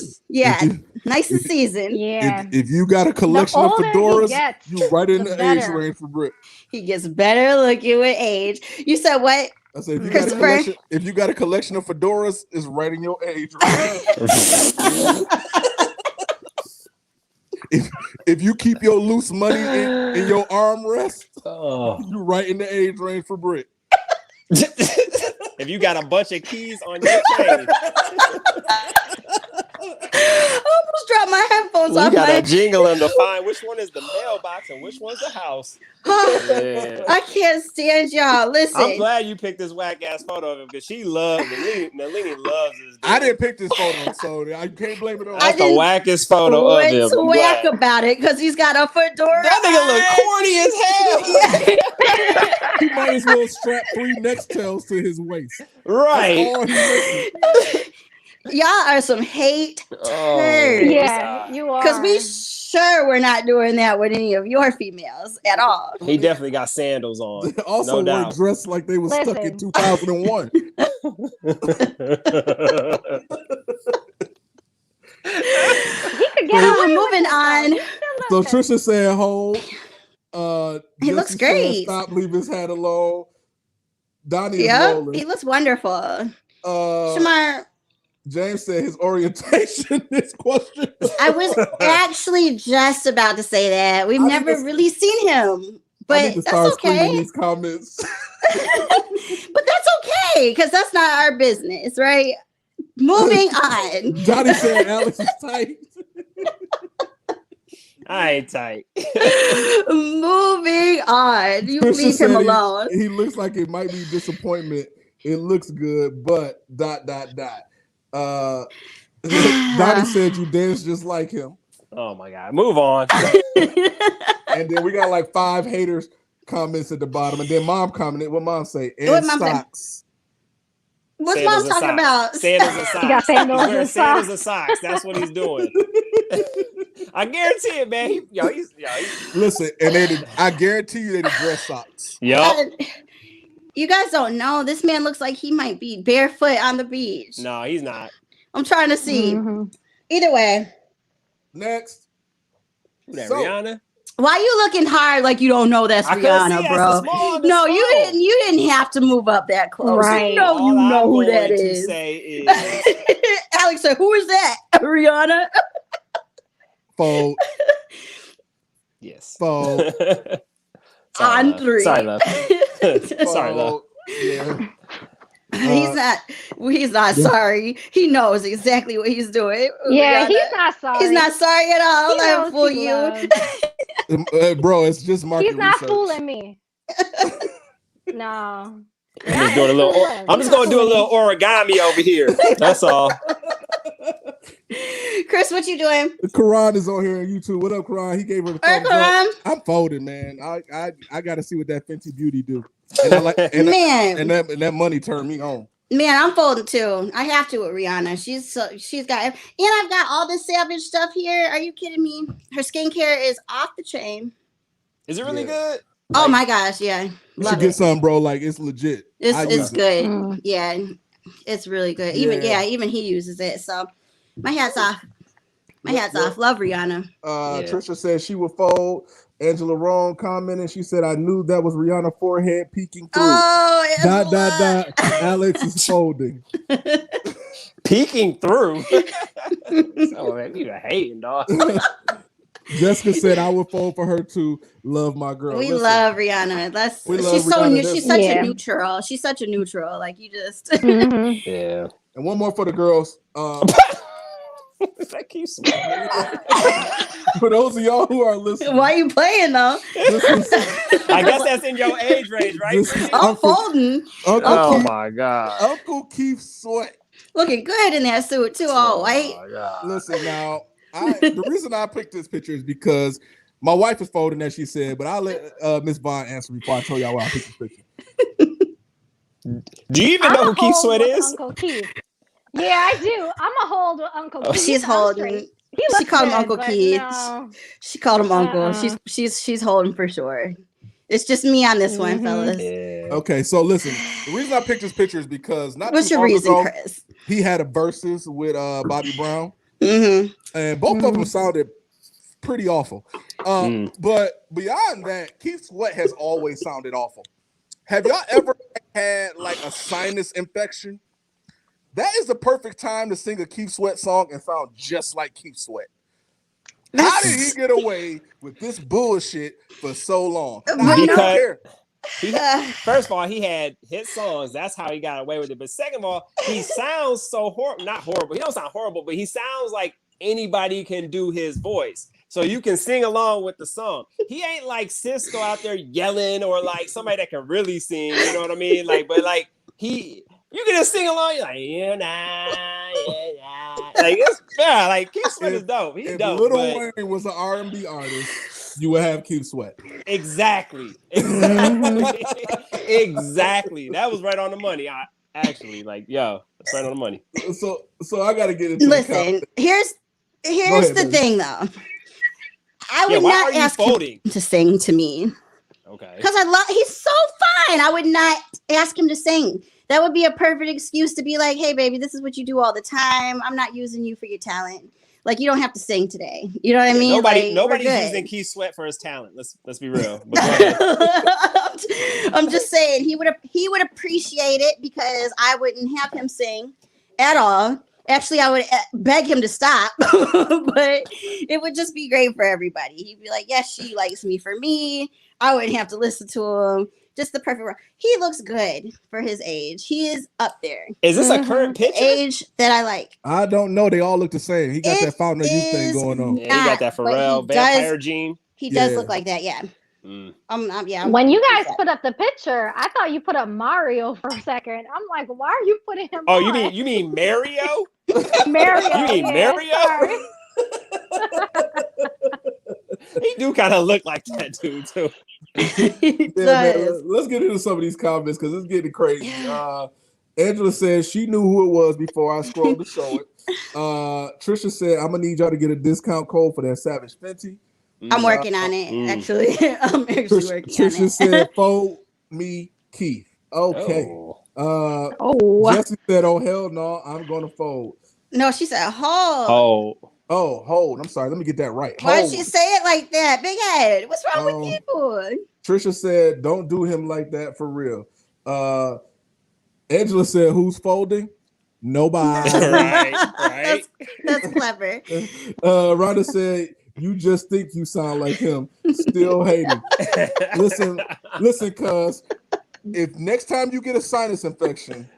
nice and seasoned. Yeah. If you got a collection of fedoras, you right in the age range for Britt. He gets better looking with age. You said what? I said if you got a collection of fedoras, it's right in your age range. If you keep your loose money in your armrest, you right in the age range for Britt. If you got a bunch of keys on your chain, I almost dropped my headphones off. You got to jingle them to find which one is the mailbox and which one's the house. Yeah. I can't stand y'all. Listen, I'm glad you picked this whack ass photo of him because she loves Nalini loves this dude. I didn't pick this photo, so I can't blame it on. That's the wackest photo of him. What's whack about it? Because he's got a fedora. That nigga look corny as hell. He might as well strap 3 Nextels to his waist. Right. Y'all are some hate. Yeah, you are. Because we sure we're not doing that with any of your females at all. He definitely got sandals on. They also were dressed like they were stuck in 2001. He could get away moving on. So Trisha said hold. He looks great. Stop, leave his hat alone. Donnie is rolling. He looks wonderful. Shamar. James said his orientation is questionable. I was actually just about to say that. We've never really seen him. But that's okay. These comments. But that's okay, because that's not our business, right? Moving on. Johnny said Alex is tight. I ain't tight. Moving on. You leave him alone. He looks like it might be disappointment. It looks good, but ... Donnie said you dance just like him. Oh my God. Move on. And then we got like 5 haters comments at the bottom. And then mom commented. What mom say? And socks. What's mom talking about? Sandals and socks. He got sandals and socks. That's what he's doing. I guarantee it, man. He's Listen, and I guarantee you they dress socks. Yep. You guys don't know. This man looks like he might be barefoot on the beach. No, he's not. I'm trying to see. Either way. Next. Who that, Rihanna? Why you looking hard like you don't know that's Rihanna, bro? No, you didn't have to move up that close. Right. You know who that is. Say is Alex said, who is that? Rihanna? Fold. Yes. Fold. On 3. Sorry, love. Sorry, love. Yeah. He's not sorry. He knows exactly what he's doing. Yeah, Rihanna. he's not sorry. He's not sorry at all. Let fool you. Bro, it's just market He's not research. fooling me. No. I'm just gonna do a little origami over here. That's all. Chris, what you doing? Karan is on here on YouTube. What up, Karan? He gave her the thumbs up. I'm folding, man. I got to see what that Fenty Beauty do. And I like, and man, and that money turned me on. Man, I'm folding too. I have to with Rihanna. She's got, and I've got all this Savage stuff here. Are you kidding me? Her skincare is off the chain. Is it really good? Oh my gosh, yeah. You should get some, bro. Like it's legit. It's good. Yeah, it's really good. Even he uses it. So my hat's off. My hat's off. Love Rihanna. Trisha said she would fold. Angela Rome commented. She said, "I knew that was Rihanna's forehead peeking through." Oh, Alex is folding. Peeking through. So man, you hating, dog. Jessica said, "I would fold for her too. Love my girl." We love Rihanna. She's such a neutral. She's such a neutral. Like you just. Yeah. And one more for the girls. That keeps smiling. For those of y'all who are listening, why are you playing though? I guess that's in your age range, right? I'm folding. Oh my God. Uncle Keith Sweat. Looking good in that suit too, all white. Listen now, the reason I picked this picture is because my wife is folding, as she said, but I'll let Miss Vaughn answer before I tell y'all why I picked this picture. Do you even know who Keith Sweat is? Uncle Keith. Yeah, I do. I'm a hold with Uncle Keith. She's holding. She called him Uncle Keith. No. She called him Uncle. She's holding for sure. It's just me on this one, fellas. Yeah. Okay, so listen. The reason I picked this picture is because what's your reason, Chris? He had a versus with Bobby Brown, and both of them sounded pretty awful. But beyond that, Keith Sweat has always sounded awful. Have y'all ever had like a sinus infection? That is the perfect time to sing a Keith Sweat song and sound just like Keith Sweat. How did he get away with this bullshit for so long? First of all, he had hit songs. That's how he got away with it. But second of all, he sounds so horrible. Not horrible. He don't sound horrible, but he sounds like anybody can do his voice. So you can sing along with the song. He ain't like Cisco out there yelling or like somebody that can really sing. You know what I mean? Like, but like you can just sing along. You're like, like it's fair. Like Keith Sweat is dope. He's dope. Lil Wayne was an R&B artist, you would have Keith Sweat. Exactly. Exactly. That was right on the money. That's right on the money. So I got to get into. Listen, here's the thing though. I would not ask him to sing to me. Okay. Because he's so fine. I would not ask him to sing. That would be a perfect excuse to be like, hey, baby, this is what you do all the time. I'm not using you for your talent. Like, you don't have to sing today. You know what I mean? Nobody's using Keith Sweat for his talent. Let's be real. I'm just saying he would appreciate it because I wouldn't have him sing at all. Actually, I would beg him to stop, but it would just be great for everybody. He'd be like, yes, she likes me for me. I wouldn't have to listen to him. Just the perfect. He looks good for his age. He is up there. Is this a current picture? Age that I like. I don't know. They all look the same. He got that Fountain of Youth thing going on. Yeah, he got that Pharrell vampire gene. He does look like that. Yeah. When you guys put up the picture, I thought you put up Mario for a second. I'm like, why are you putting him? Oh, you mean Mario? Mario. You mean Mario? He do kind of look like that dude too. Man, let's get into some of these comments because it's getting crazy. Angela says she knew who it was before I scrolled to show it. Trisha said, I'm gonna need y'all to get a discount code for that Savage Fenty. I'm working on it, actually. I'm actually working on it. Trisha said, fold me Keith. Okay. Jesse said, oh, hell no, I'm going to fold. No, she said, hold. Hold. I'm sorry. Let me get that right. Why'd she say it like that? Big head. What's wrong with people? Trisha said, don't do him like that for real. Angela said, who's folding? Nobody. Right. That's clever. Rhonda said, you just think you sound like him. Still hating. Listen, cuz if next time you get a sinus infection,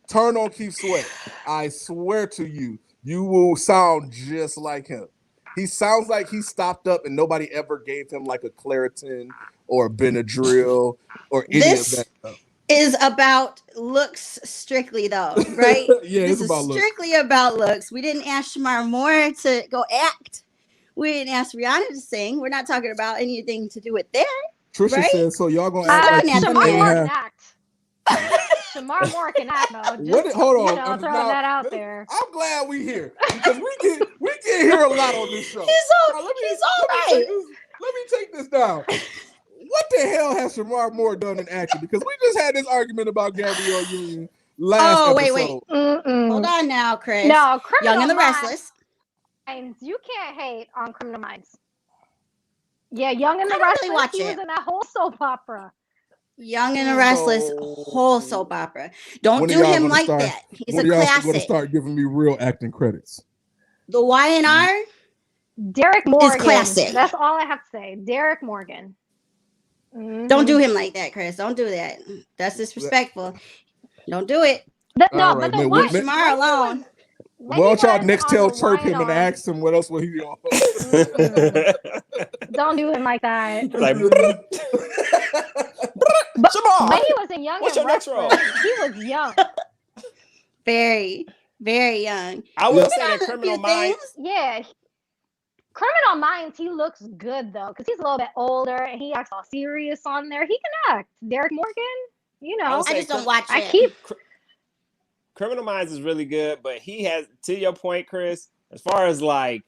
turn on Keith Sweat. I swear to you, you will sound just like him. He sounds like he stopped up and nobody ever gave him like a Claritin or a Benadryl or any of that stuff. Is about looks strictly though, right? Yeah, this is strictly about looks. We didn't ask Shamar Moore to go act. We didn't ask Rihanna to sing. We're not talking about anything to do with that. Trisha said, so y'all gonna act like Shamar Moore act. Shamar Moore can act though. Hold on. Throwing that out there. I'm glad we here because we get here a lot on this show. He's all right. Let me take this down. What the hell has Shamar Moore done in acting? Because we just had this argument about Gabrielle Union last episode. Wait. Hold on now, Chris. No, Young and the Restless. You can't hate on Criminal Minds. Yeah, Young and the Restless. Watch he it. was in that whole soap opera. Young and the Restless, whole soap opera. Don't do him like that. He's a classic. Going to start giving me real acting credits. The Y&R. Derek Morgan. Is classic. That's all I have to say. Derek Morgan. Mm-hmm. Don't do him like that, Chris. Don't do that. That's disrespectful. Don't do it. Leave Shamar alone. Well, y'all next tell chirp him and ask him what else will he on. Don't do him like that. Like, but Shamar, when he was in Young what's and your next Restless, role? he was young. Very, very young. I will say that Criminal Minds. Yeah. Criminal Minds, he looks good though, because he's a little bit older and he acts all serious on there. He can act. Derek Morgan, I just don't watch it. Criminal Minds is really good, but he has, to your point, Chris, as far as like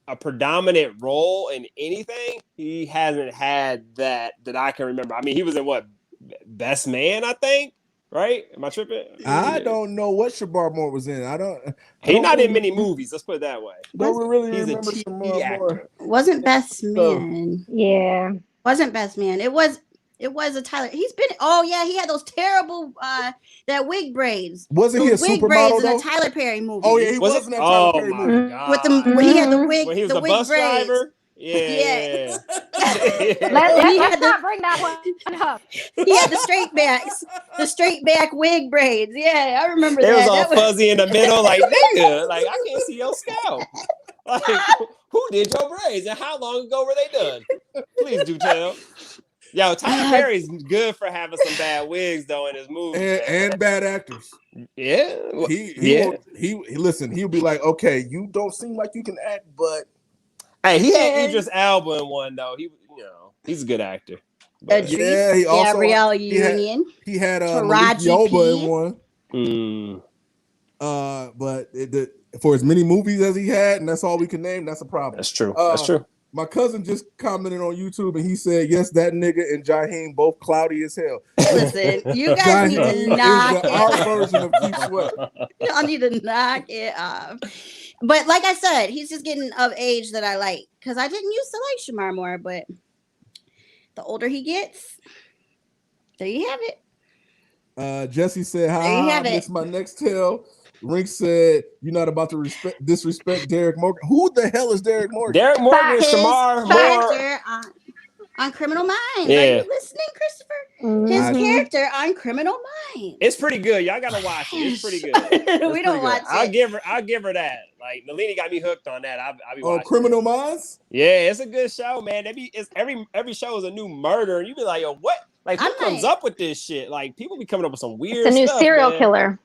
a predominant role in anything, he hasn't had that I can remember. I mean, he was in what, Best Man, I think, right? Am I tripping? I don't know what Shamar Moore was in. He's not in many movies. Let's put it that way. Don't really He's remember a TV Shamar actor. Moore. Wasn't Best Man. Yeah. Wasn't Best Man. It was a Tyler. He had those terrible that wig braids. Wasn't he a wig supermodel braids though? in a Tyler Perry movie? Oh yeah, he was in that Tyler Perry movie. God. With when he had the wig, When he was the the wig bus braids. driver. Yeah. Let's not bring that one up. He had the straight back wig braids. Yeah, I remember It that. was all fuzzy in the middle, like nigga, like I can't see your scalp. Like who did your braids and how long ago were they done? Please do tell. Yo, Tyler Perry's good for having some bad wigs though in his movies and bad actors. Yeah, Listen. He'll be like, okay, you don't seem like you can act, but hey, he had Idris Elba in one though. He's a good actor. But, he also Gabrielle Union. He had Taraji Yoba P. in one. But for as many movies as he had, and that's all we can name, that's a problem. That's true. That's true. My cousin just commented on YouTube and he said, yes, that nigga and Jaheim both cloudy as hell. Listen, you guys need to knock it our off. version of Keith Sweat. Y'all need to knock it off. But like I said, he's just getting of age that I like. Because I didn't used to like Shamar Moore, but the older he gets, there you have it. Jesse said, hi, this my next tale. Rink said, you're not about to disrespect Derek Morgan. Who the hell is Derek Morgan? Derek Morgan, Shamar Moore. On Criminal Minds. Yeah. Are you listening, Christopher? His character on Criminal Minds. It's pretty good. Y'all gotta watch it. It's pretty good. We don't watch it. I'll give her that. Like Nalini got me hooked on that. I'll be watching. Criminal Minds? Yeah, it's a good show, man. Every show is a new murder, and you be like, yo, what? Like, who comes up with this shit? Like, people be coming up with some weird It's a new stuff, serial man. killer.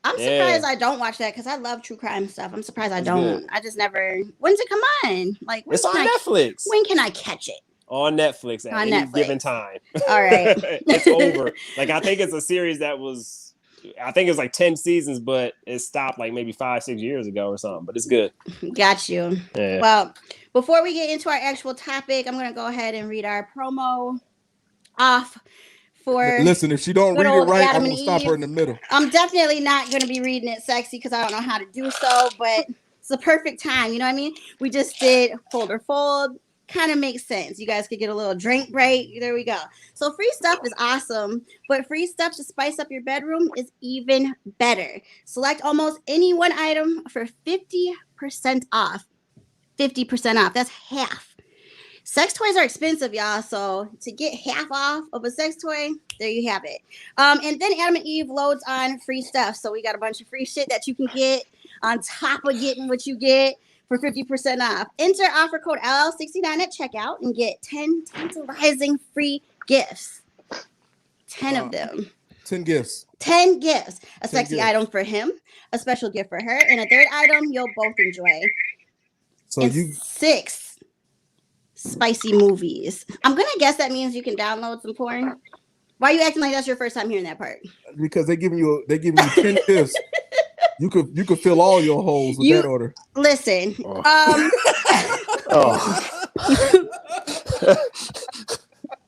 I'm surprised I don't watch that because I love true crime stuff. I'm surprised I don't. I just never. When's it come on? Like, it's on Netflix. When can I catch it? On Netflix at any given time. All right. It's over. Like, I think it's a series that was, I think it's like 10 seasons, but it stopped like maybe 5-6 years ago or something. But it's good. Got you. Yeah. Well, before we get into our actual topic, I'm going to go ahead and read our promo off. Listen, if she don't read it right, I'm going to stop her in the middle. I'm definitely not going to be reading it sexy because I don't know how to do so, but it's the perfect time. You know what I mean? We just did hold or fold. Kind of makes sense. You guys could get a little drink break. There we go. So free stuff is awesome, but free stuff to spice up your bedroom is even better. Select almost any one item for 50% off. 50% off. That's half. Sex toys are expensive, y'all. So to get half off of a sex toy, there you have it. And then Adam and Eve loads on free stuff. So we got a bunch of free shit that you can get on top of getting what you get for 50% off. Enter offer code LL69 at checkout and get 10 tantalizing free gifts. 10 of them. 10 gifts. 10 gifts. A 10 sexy gifts. item for him, a special gift for her, and a third item you'll both enjoy. So and you 6 spicy movies. I'm gonna guess that means you can download some porn. Why are you acting like that's your first time hearing that part? Because they giving you 10 gifts. You could fill all your holes with that order. Listen.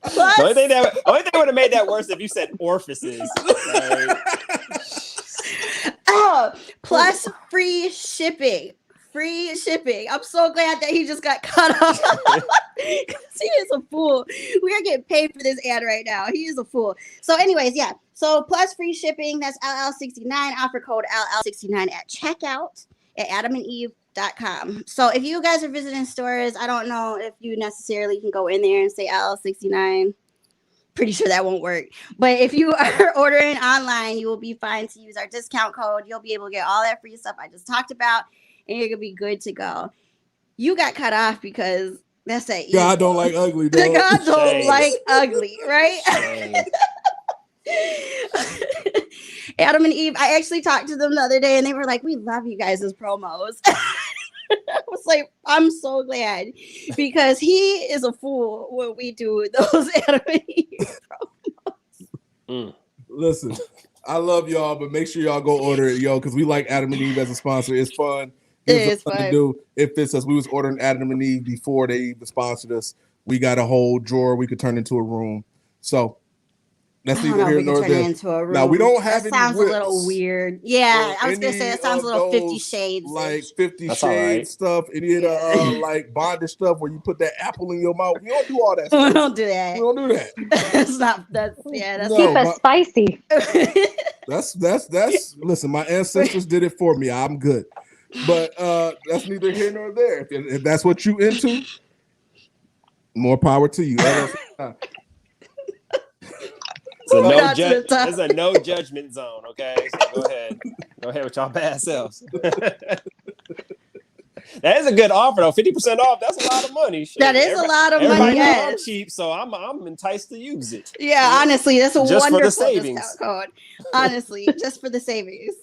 The only thing that would have made that worse if you said orifices. Plus free shipping. Free shipping. I'm so glad that he just got cut off. Because he is a fool. We are getting paid for this ad right now. He is a fool. So, anyways, yeah. So plus free shipping. That's LL69. Offer code LL69 at checkout at adamandeve.com. So if you guys are visiting stores, I don't know if you necessarily can go in there and say LL69. Pretty sure that won't work. But if you are ordering online, you will be fine to use our discount code. You'll be able to get all that free stuff I just talked about, and you're gonna be good to go. You got cut off because that's that. God don't like ugly. Dog. God don't like ugly, right? Adam and Eve. I actually talked to them the other day, and they were like, "We love you guys as promos." I was like, I'm so glad because he is a fool when we do those Adam and Eve promos. Listen, I love y'all, but make sure y'all go order it, yo, because we like Adam and Eve as a sponsor. It's fun. It's fun to do. It fits us. We was ordering Adam and Eve before they even sponsored us. We got a whole drawer we could turn into a room. So that's neither here nor there. Now we don't have that any sounds whips a little weird. Yeah, I was gonna say it sounds a little 50 Shades. Like 50 Shades stuff. Any of the like bondage stuff where you put that apple in your mouth. We don't do all that stuff. We don't do that. We don't do that. That's not that's keep it spicy. That's listen, my ancestors did it for me. I'm good. But that's neither here nor there. If that's what you into, more power to you. It's a no judgment zone, okay? So go ahead with y'all bad selves. That is a good offer though. 50% off. That's a lot of money. Shit. That is a lot of money. Yes. I'm cheap, so I'm enticed to use it. Yeah, honestly, that's a just wonderful discount code. Honestly, just for the savings.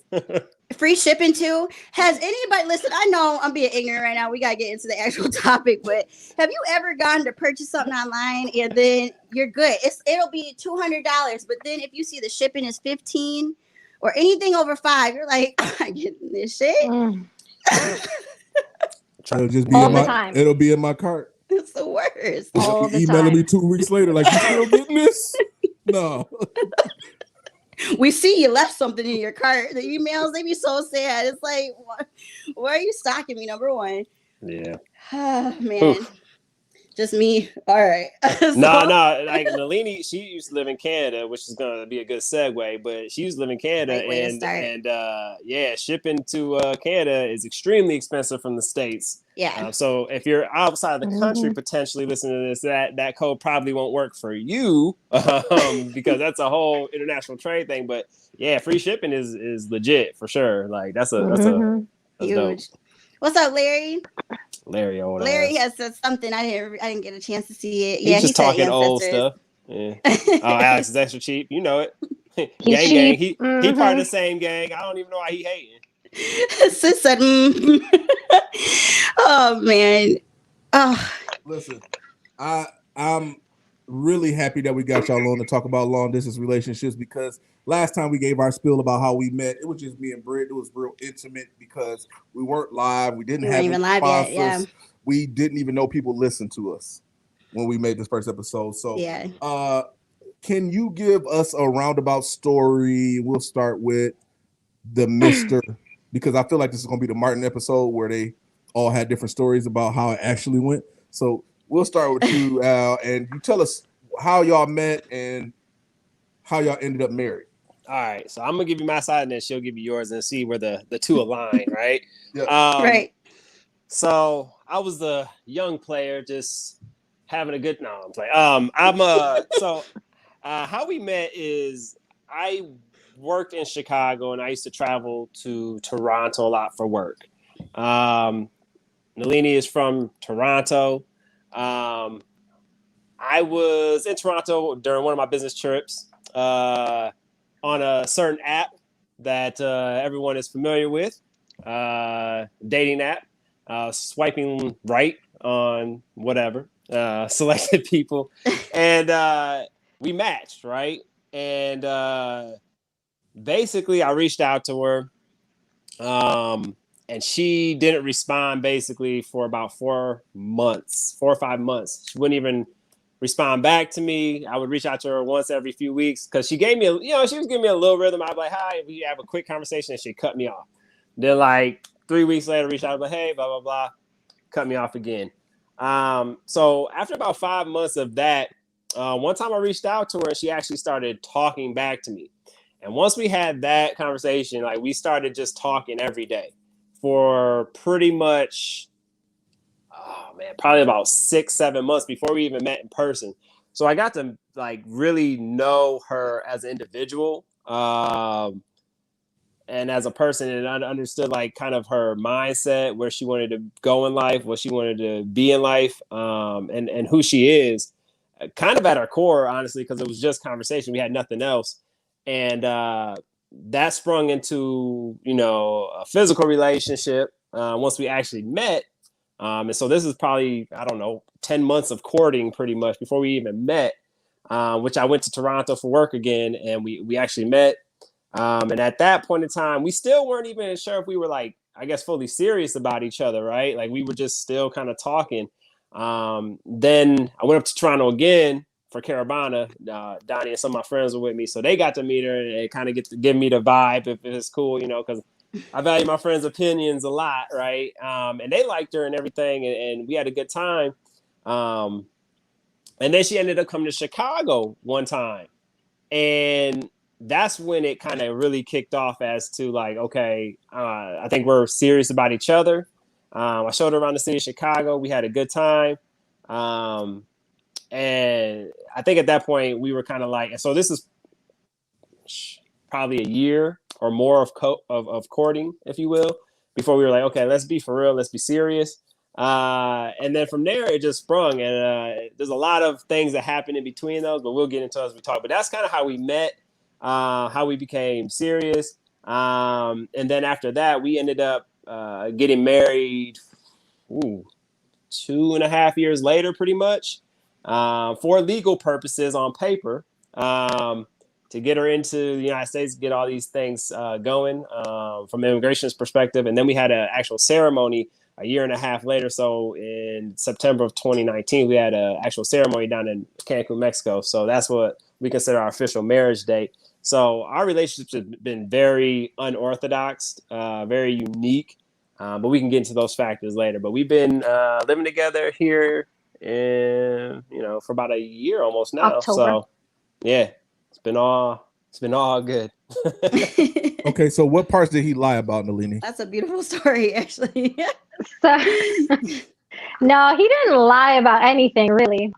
Free shipping too. Has anybody listen? I know I'm being ignorant right now. We gotta get into the actual topic, but have you ever gone to purchase something online and then you're good? It'll be $200, but then if you see the shipping is $15 or anything over $5, you're like, I'm not getting this shit. It'll just be it'll be in my cart. It's the worst. All the emailing time. me 2 weeks later, like, you still getting this? No. We see you left something in your cart. The emails, they be so sad. It's like, why are you stalking me? Number one. Yeah. Man. Oof. Just me. All right. No. Like Nalini, she used to live in Canada, which is going to be a good segue. But she used to live in Canada, and shipping to Canada is extremely expensive from the States. Yeah. So if you're outside of the country, potentially listening to this, that code probably won't work for you because that's a whole international trade thing. But yeah, free shipping is legit for sure. Like that's huge. Dope. What's up, Larry? Larry has said something. I didn't get a chance to see it. He's just talking old stuff. Yeah. Oh, Alex is extra cheap. You know it. Gang. He part of the same gang. I don't even know why he hating. Sis said, oh man. Oh. Listen, I'm really happy that we got y'all on to talk about long distance relationships because last time we gave our spiel about how we met, it was just me and Britt. It was real intimate because we weren't live. We didn't have even live yet. Yeah. We didn't even know people listened to us when we made this first episode. So, can you give us a roundabout story? We'll start with the Mr. because I feel like this is going to be the Martin episode where they all had different stories about how it actually went. So we'll start with you, Al, and you tell us how y'all met and how y'all ended up married. All right, so I'm gonna give you my side, and then she'll give you yours, and see where the two align, right? Right. So I was the young player, just having a good. No, I'm playing. How we met is I worked in Chicago, and I used to travel to Toronto a lot for work. Nalini is from Toronto. I was in Toronto during one of my business trips on a certain app that everyone is familiar with, dating app, swiping right on whatever, selected people. And we matched, right? And basically I reached out to her, and she didn't respond basically for about 4 or 5 months. She wouldn't even respond back to me. I would reach out to her once every few weeks because she gave me, she was giving me a little rhythm. I'd be like, hi, we have a quick conversation, and she'd cut me off. Then like 3 weeks later, reach out, like, hey, blah, blah, blah, cut me off again. So after about 5 months of that, one time I reached out to her and she actually started talking back to me. And once we had that conversation, like we started just talking every day for pretty much, probably about 6-7 months before we even met in person. So I got to like really know her as an individual, and as a person, and I understood like kind of her mindset, where she wanted to go in life, what she wanted to be in life, and who she is, kind of at our core, honestly, because it was just conversation. We had nothing else. And that sprung into, a physical relationship once we actually met. And so this is probably, 10 months of courting pretty much before we even met, which I went to Toronto for work again, and we actually met. And at that point in time, we still weren't even sure if we were like, I guess, fully serious about each other, right? Like we were just still kind of talking. Then I went up to Toronto again for Caravana. Donnie and some of my friends were with me, so they got to meet her and kind of get to give me the vibe if it's cool, because I value my friends' opinions a lot, right? And they liked her and everything, and we had a good time. And then she ended up coming to Chicago one time, and that's when it kind of really kicked off as to like, okay, I think we're serious about each other. I showed her around the city of Chicago. We had a good time. And I think at that point we were kind of like, and so this is probably a year or more of courting, if you will, before we were like, okay, let's be for real. Let's be serious. And then from there, it just sprung. And there's a lot of things that happened in between those, but we'll get into as we talk. But that's kind of how we met, how we became serious. And then after that, we ended up getting married 2.5 years later, pretty much, for legal purposes on paper, to get her into the United States, get all these things going from immigration's perspective. And then we had an actual ceremony a year and a half later. So in September of 2019, we had an actual ceremony down in Cancun, Mexico. So that's what we consider our official marriage date. So our relationship has been very unorthodox, very unique, but we can get into those factors later. But we've been living together here for about a year almost now. October. So yeah, it's been all good. Okay, so what parts did he lie about, Nalini? That's a beautiful story, actually. So, no, he didn't lie about anything really.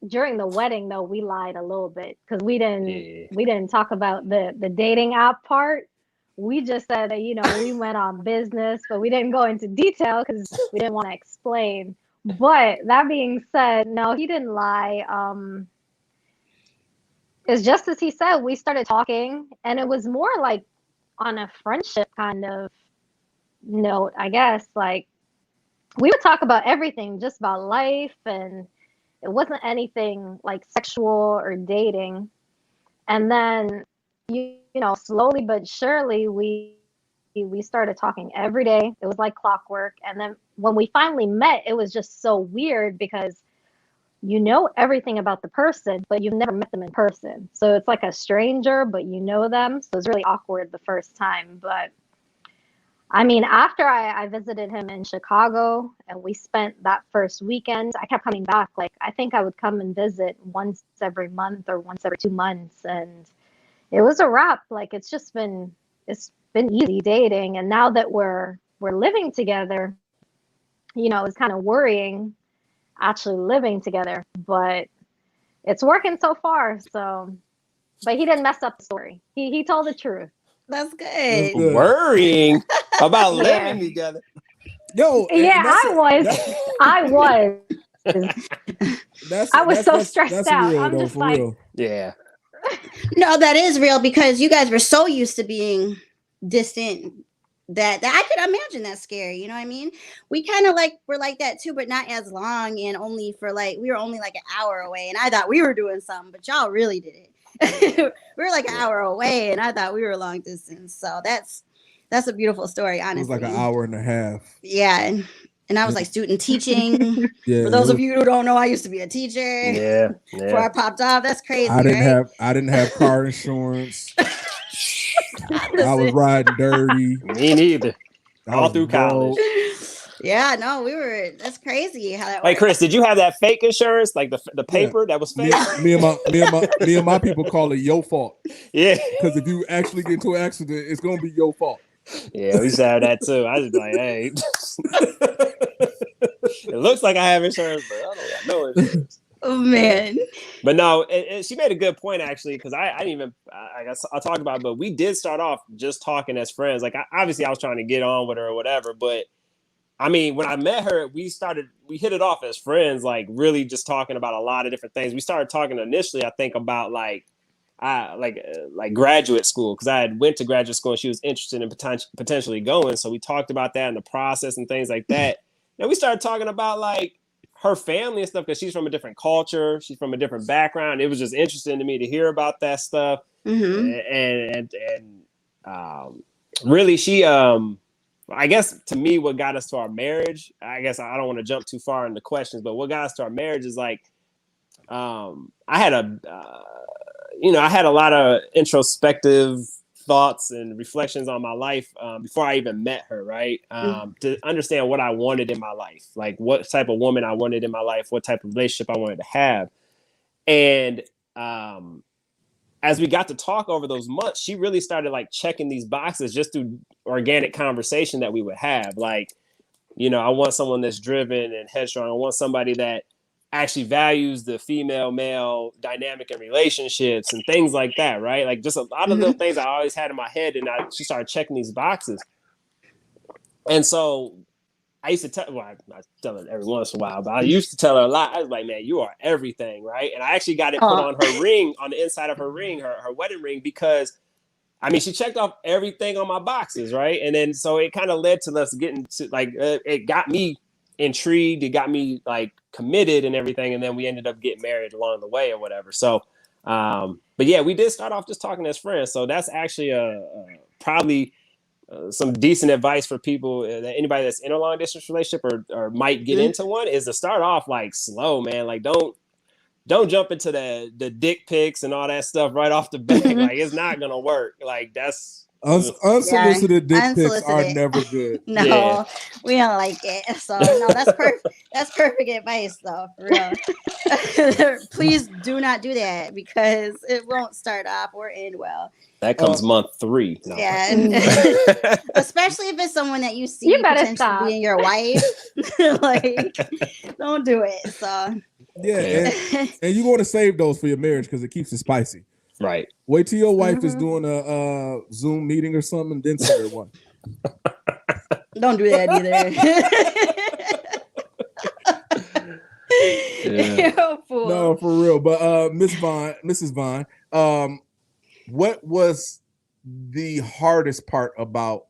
During the wedding, though, we lied a little bit because we didn't talk about the dating app part. We just said that we went on business, but we didn't go into detail because we didn't want to explain. But that being said, no, he didn't lie. It's just as he said, we started talking, and it was more like on a friendship kind of note, I guess. Like we would talk about everything, just about life, and it wasn't anything like sexual or dating. And then, slowly but surely, we started talking every day. It was like clockwork. And then when we finally met, it was just so weird because you know everything about the person, but you've never met them in person. So it's like a stranger, but you know them. So it's really awkward the first time. But I mean, after I visited him in Chicago and we spent that first weekend, I kept coming back. Like, I think I would come and visit once every month or once every 2 months. And it was a wrap. Like, it's been easy dating. And now that we're living together, it's kind of worrying actually living together, but it's working so far. So, but he didn't mess up the story. He told the truth. That's good. Worrying about living together. Yo, yeah, I was. I was so stressed out. Real, I'm though, just like, real. Yeah. No, that is real because you guys were so used to being distant that I could imagine that's scary. You know what I mean? We kind of like were like that too, but not as long, and only for like we were only like an hour away, and I thought we were doing something, but y'all really did it. We were like an hour away, and I thought we were long distance. So that's a beautiful story. Honestly, it was like an hour and a half. Yeah, and I was like student teaching. Yeah, for those of you who don't know, I used to be a teacher. Yeah. Before I popped off, that's crazy. I didn't have car insurance. I was riding dirty. Me neither. All through college. Yeah, no, that's crazy how that Hey, works. Chris, did you have that fake insurance, like the paper that was fake? Me and my people call it your fault. Yeah, because if you actually get into an accident, it's gonna be your fault. Yeah, we used to have that too. I was like, hey, it looks like I have insurance, but I don't got no insurance. Oh man! But no, she made a good point actually, because I didn't even. I guess I'll talk about it, but we did start off just talking as friends. Like obviously, I was trying to get on with her or whatever, but I mean, when I met her, we hit it off as friends, like really just talking about a lot of different things. We started talking initially, I think, about like graduate school, because I had went to graduate school and she was interested in potentially going. So we talked about that and the process and things like that. And we started talking about like her family and stuff, because she's from a different culture, she's from a different background. It was just interesting to me to hear about that stuff. And really, she I guess to me, what got us to our marriage, I guess I don't want to jump too far into questions, but what got us to our marriage is like, I had a lot of introspective thoughts and reflections on my life before I even met her, right? To understand what I wanted in my life, like what type of woman I wanted in my life, what type of relationship I wanted to have. And as we got to talk over those months, she really started like checking these boxes just through organic conversation that we would have. Like, I want someone that's driven and headstrong. I want somebody that actually values the female-male dynamic in relationships and things like that, right? Like just a lot of little things I always had in my head, and she started checking these boxes. And so I used to tell, I tell her every once in a while, but I used to tell her a lot. I was like, man, you are everything, right? And I actually got it put on her ring, on the inside of her ring, her wedding ring, because I mean, she checked off everything on my boxes, right? And then so it kind of led to us getting to like, it got me intrigued, it got me like committed and everything, and then we ended up getting married along the way or whatever. So but yeah, we did start off just talking as friends. So that's actually probably some decent advice for people, that anybody that's in a long distance relationship or might get into one, is to start off like slow, man. Like don't jump into the dick pics and all that stuff right off the bat. Like it's not gonna work. Like that's unsolicited dick pics are never good. No, we don't like it. So no, that's perfect. That's perfect advice, though. For real. Please do not do that, because it won't start off or end well. That comes month 3. No. Yeah, especially if it's someone that you see potentially being your wife. Like, don't do it. So yeah. And you want to save those for your marriage, because it keeps it spicy. Right. Wait till your wife is doing a Zoom meeting or something, then send her one. Don't do that either. No, for real. But Mrs. Vaughn, what was the hardest part about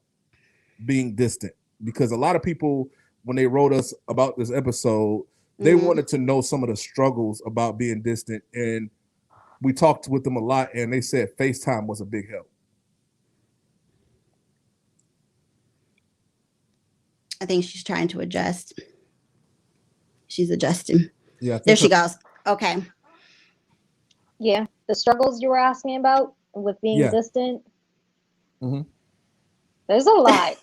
being distant? Because a lot of people, when they wrote us about this episode, they wanted to know some of the struggles about being distant, and we talked with them a lot, and they said FaceTime was a big help. I think she's trying to adjust. She's adjusting. Yeah. There she goes. Okay. Yeah. The struggles you were asking about with being distant. There's a lot.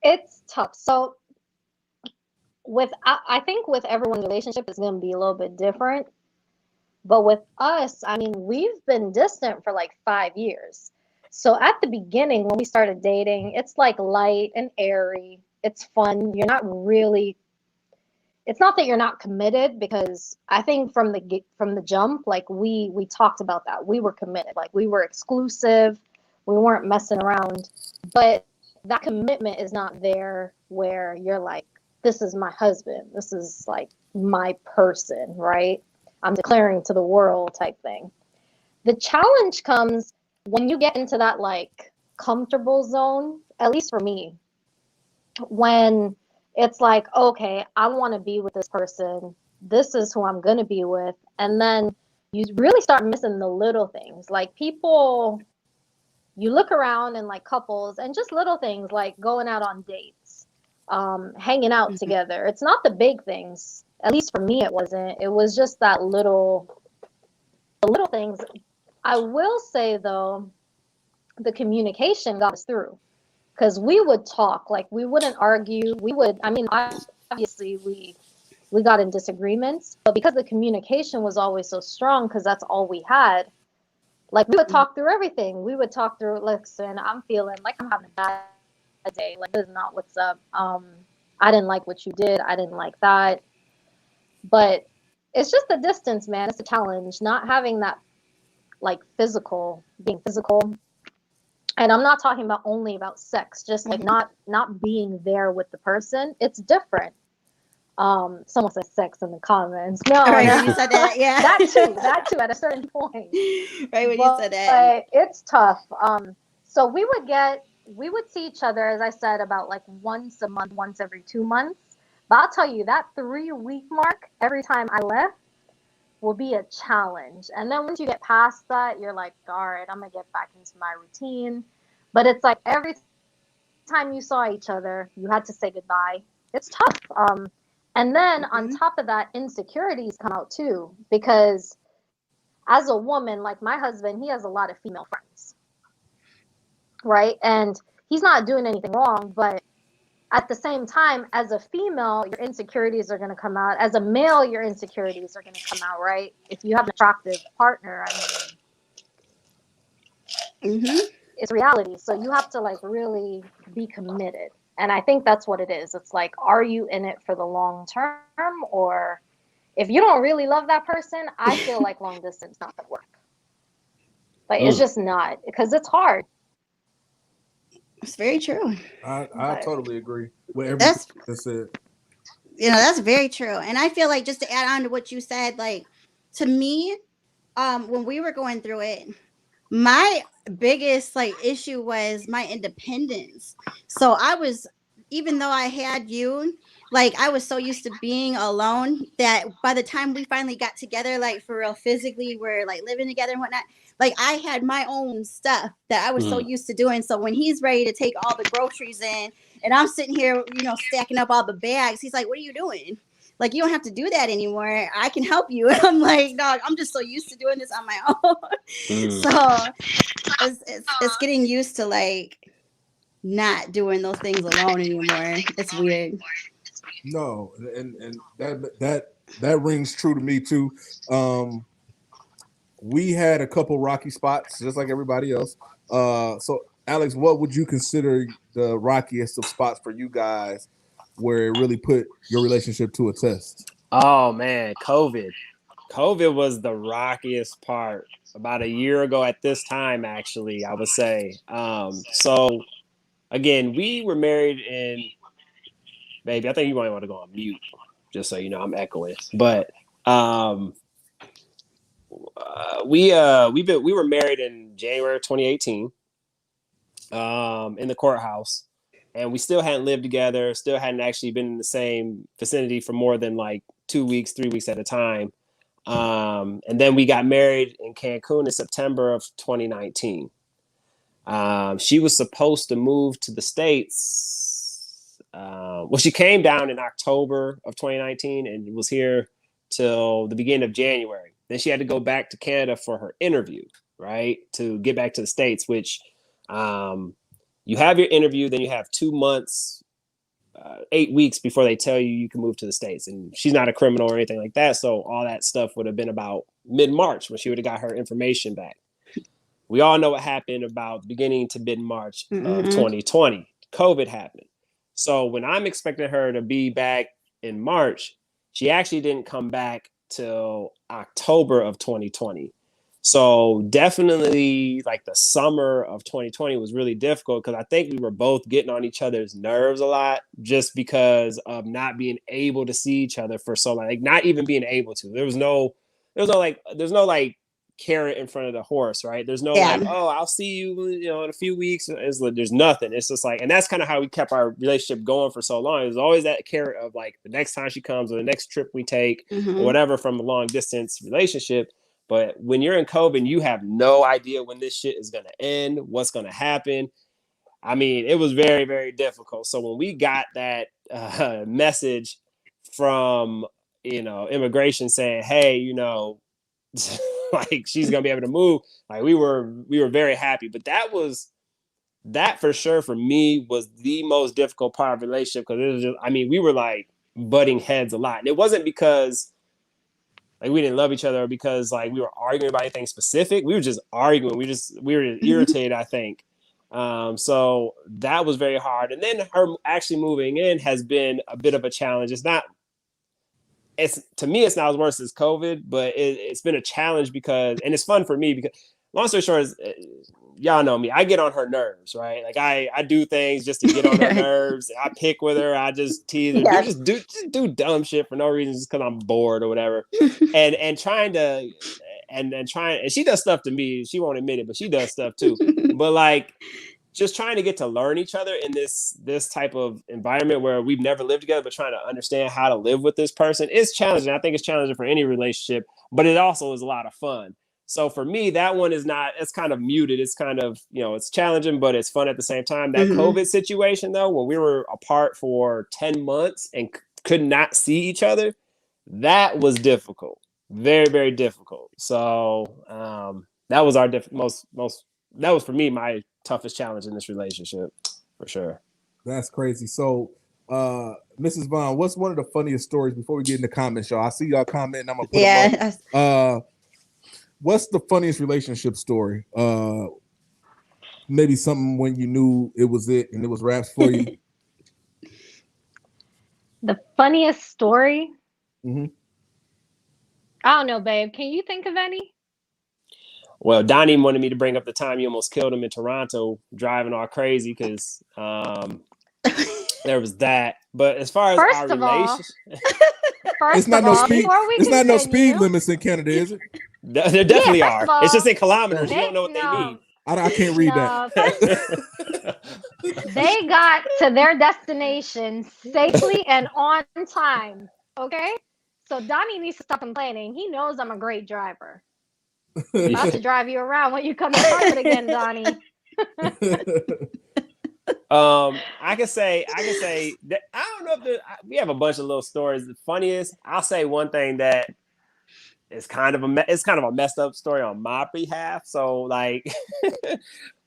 It's tough. So I think with everyone's relationship, it's going to be a little bit different. But with us, I mean, we've been distant for like 5 years. So at the beginning, when we started dating, it's like light and airy. It's fun. You're not really, it's not that you're not committed, because I think from the jump, like we talked about that. We were committed. Like we were exclusive. We weren't messing around. But that commitment is not there where you're like, this is my husband. This is like my person, right? I'm declaring to the world type thing. The challenge comes when you get into that like comfortable zone, at least for me, when it's like, okay, I want to be with this person. This is who I'm going to be with. And then you really start missing the little things. Like people, you look around and like couples and just little things like going out on dates, hanging out together. It's not the big things. At least for me, it wasn't. It was just the little things. I will say though, the communication got us through. Because we would talk, like we wouldn't argue. Obviously we got in disagreements, but because the communication was always so strong, because that's all we had, like we would talk through everything. We would talk through, listen, I'm feeling like I'm having a bad day. Like, this is not what's up. I didn't like what you did. I didn't like that. But it's just the distance, man. It's a challenge. Not having that, like, being physical. And I'm not talking about only about sex, just like not being there with the person. It's different. Someone said sex in the comments. No, right, no. When you said that, yeah. that too at a certain point. Right, when you said that. But it's tough. So we would see each other, as I said, about like once a month, once every 2 months. But I'll tell you, that 3-week mark, every time I left, will be a challenge. And then once you get past that, you're like, all right, I'm gonna get back into my routine. But it's like every time you saw each other, you had to say goodbye. It's tough. And then on top of that, insecurities come out too, because as a woman, like my husband, he has a lot of female friends, right? And he's not doing anything wrong, but at the same time, as a female, your insecurities are going to come out. As a male, your insecurities are going to come out, right? If you have an attractive partner, it's reality. So you have to like really be committed. And I think that's what it is. It's like, are you in it for the long term? Or if you don't really love that person, I feel like long distance not going to work. Like, it's just not, because it's hard. It's very true. I totally agree with everything that's said. That's very true. And I feel like, just to add on to what you said, like, to me, when we were going through it, my biggest like issue was my independence. So even though I had you, like, I was so used to being alone that by the time we finally got together, like for real, physically, we're like living together and whatnot, like I had my own stuff that I was so used to doing. So when he's ready to take all the groceries in and I'm sitting here, stacking up all the bags, he's like, what are you doing? Like, you don't have to do that anymore. I can help you. And I'm like, no, I'm just so used to doing this on my own. So it's getting used to like not doing those things alone anymore. It's weird. No, and that rings true to me too. We had a couple rocky spots, just like everybody else. So Alex, what would you consider the rockiest of spots for you guys, where it really put your relationship to a test? Oh man, COVID was the rockiest part. About a year ago at this time, actually, I would say. So again, we were married in, baby, I think you might want to go on mute, just so you know I'm echoing. But we were married in January of 2018 in the courthouse, and we still hadn't lived together, still hadn't actually been in the same vicinity for more than like 2 weeks, 3 weeks at a time. And then we got married in Cancun in September of 2019. She was supposed to move to the States. She came down in October of 2019 and was here till the beginning of January. Then she had to go back to Canada for her interview, right? To get back to the States, which you have your interview, then you have 2 months, 8 weeks before they tell you can move to the States. And she's not a criminal or anything like that. So all that stuff would have been about mid-March when she would have got her information back. We all know what happened about the beginning to mid-March of 2020. COVID happened. So when I'm expecting her to be back in March, she actually didn't come back till October of 2020. So definitely like the summer of 2020 was really difficult, because I think we were both getting on each other's nerves a lot, just because of not being able to see each other for so long, like not even being able to. There's no carrot in front of the horse, right? There's no like, oh, I'll see you, you know, in a few weeks. There's nothing. It's just like, and that's kind of how we kept our relationship going for so long. It was always that carrot of like the next time she comes or the next trip we take or whatever from a long distance relationship. But when you're in COVID, you have no idea when this shit is going to end, what's going to happen. I mean, it was very, very difficult. So when we got that message from, you know, immigration saying, hey, you know, like she's gonna be able to move, like we were very happy. But that for sure for me was the most difficult part of the relationship, because it was just, I mean, we were like butting heads a lot, and it wasn't because like we didn't love each other or because like we were arguing about anything specific. We were just arguing. We were irritated, I think. So that was very hard. And then her actually moving in has been a bit of a challenge. To me, it's not as worse as COVID, but it's been a challenge because, and it's fun for me because, long story short, is y'all know me. I get on her nerves, right? Like I do things just to get on her nerves. I pick with her. I just tease her. Yes. Just do dumb shit for no reason, just because I'm bored or whatever. and she does stuff to me. She won't admit it, but she does stuff too. But like, just trying to get to learn each other in this type of environment where we've never lived together, but trying to understand how to live with this person is challenging. I think it's challenging for any relationship, but it also is a lot of fun. So for me, that one is not, it's kind of muted. It's kind of, you know, it's challenging, but it's fun at the same time. That COVID situation though, when we were apart for 10 months and could not see each other, that was difficult. Very, very difficult. So that was our that was for me, my toughest challenge in this relationship, for sure. That's crazy. So, Mrs. Vaughn, what's one of the funniest stories before we get in the comments, y'all? I see y'all commenting. I'm gonna put them up. What's the funniest relationship story? Maybe something when you knew it was it and it was wraps for you. The funniest story? I don't know, babe. Can you think of any? Well, Donnie wanted me to bring up the time you almost killed him in Toronto, driving all crazy because there was that. But as far as our relationship, it's not no speed limits in Canada, is it? There definitely are. It's just in kilometers. You don't know what they mean. I can't read that. They got to their destination safely and on time. Okay, so Donnie needs to stop complaining. He knows I'm a great driver. I'm about to drive you around when you come to Harvard again, Donnie. I can say that I don't know if we have a bunch of little stories. The funniest, I'll say one thing that is kind of a messed up story on my behalf. So like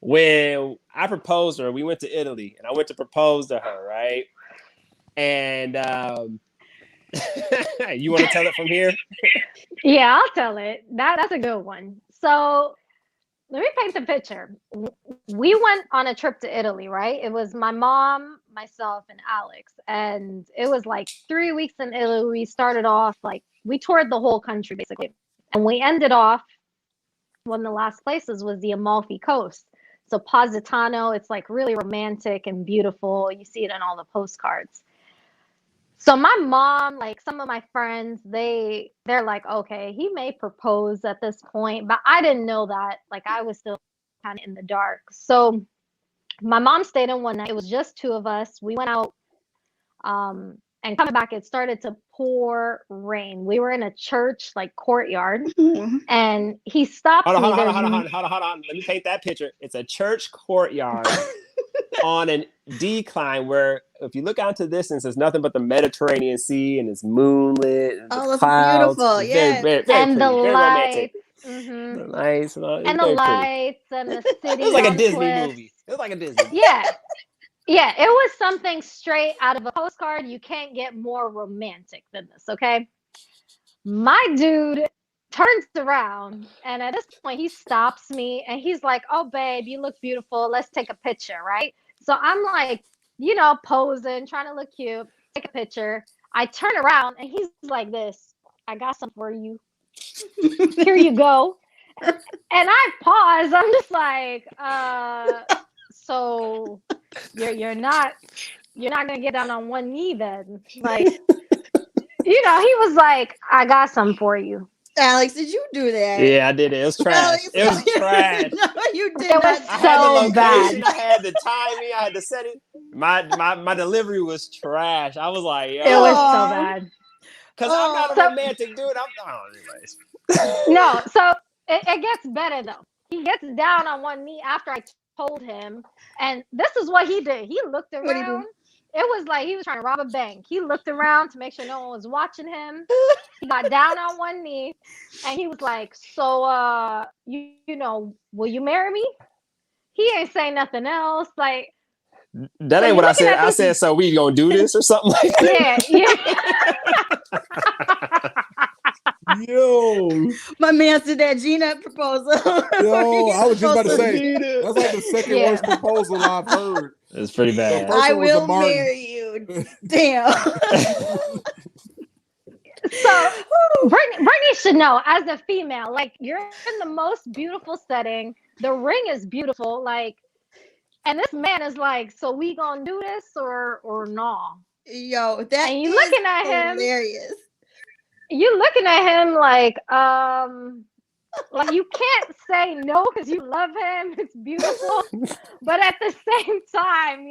when I proposed to her, we went to Italy and I went to propose to her, right? And you want to tell it from here? Yeah, I'll tell it. That's a good one. So let me paint the picture. We went on a trip to Italy, right? It was my mom, myself, and Alex. And it was like 3 weeks in Italy. We started off like, we toured the whole country basically. And we ended off, one of the last places was the Amalfi Coast. So Positano, it's like really romantic and beautiful. You see it in all the postcards. So my mom, like some of my friends, they're like, okay, he may propose at this point, but I didn't know that. Like I was still kind of in the dark. So my mom stayed in one night. It was just two of us. We went out and coming back, it started to pour rain. We were in a church like courtyard and he stopped me. Hold on. Let me paint that picture. It's a church courtyard on a decline where if you look out to the distance, there's nothing but the Mediterranean Sea and it's moonlit. And that's beautiful. Yeah. Very and pretty, the lights. The lights. And the lights and the city. It was like a Disney movie. It was like a Disney. Yeah, it was something straight out of a postcard. You can't get more romantic than this, okay? My dude turns around, and at this point, he stops me, and he's like, oh, babe, you look beautiful. Let's take a picture, right? So I'm like, you know, posing, trying to look cute, take a picture. I turn around, and he's like this. I got something for you. Here you go. And I pause. I'm just like, so you're not gonna get down on one knee then, like, you know. He was like, I got some for you. Alex, did you do that? Yeah, I did it. It was trash. Alex, It was trash. No, you did It not. was I had the so location, bad. I had the timing, I had to set it. My delivery was trash. I was like, yo, It was so Aw. bad. because I'm not a So- romantic dude. Anyways. No, so it gets better though. He gets down on one knee after I told him, and this is what he did. He looked What'd he do? around. It was like he was trying to rob a bank. He looked around to make sure no one was watching him. He got down on one knee, and he was like, "So, you know, will you marry me?" He ain't say nothing else. Like, That So ain't you what I looking said. at I this- said, so we gonna do this or something like that. yeah. Yo, My man did that Gina proposal. yo, I was just about to Proposal. say that's like the second Yeah. worst proposal I've heard. It's pretty bad. first I one was a will Martin. marry you. Damn. So Brittany should know, as a female, like, you're in the most beautiful setting. The ring is beautiful, like, and this man is like, "So we gonna do this or no?" Yo, that And you is looking at him. hilarious. You looking at him like you can't say no because you love him. It's beautiful, but at the same time,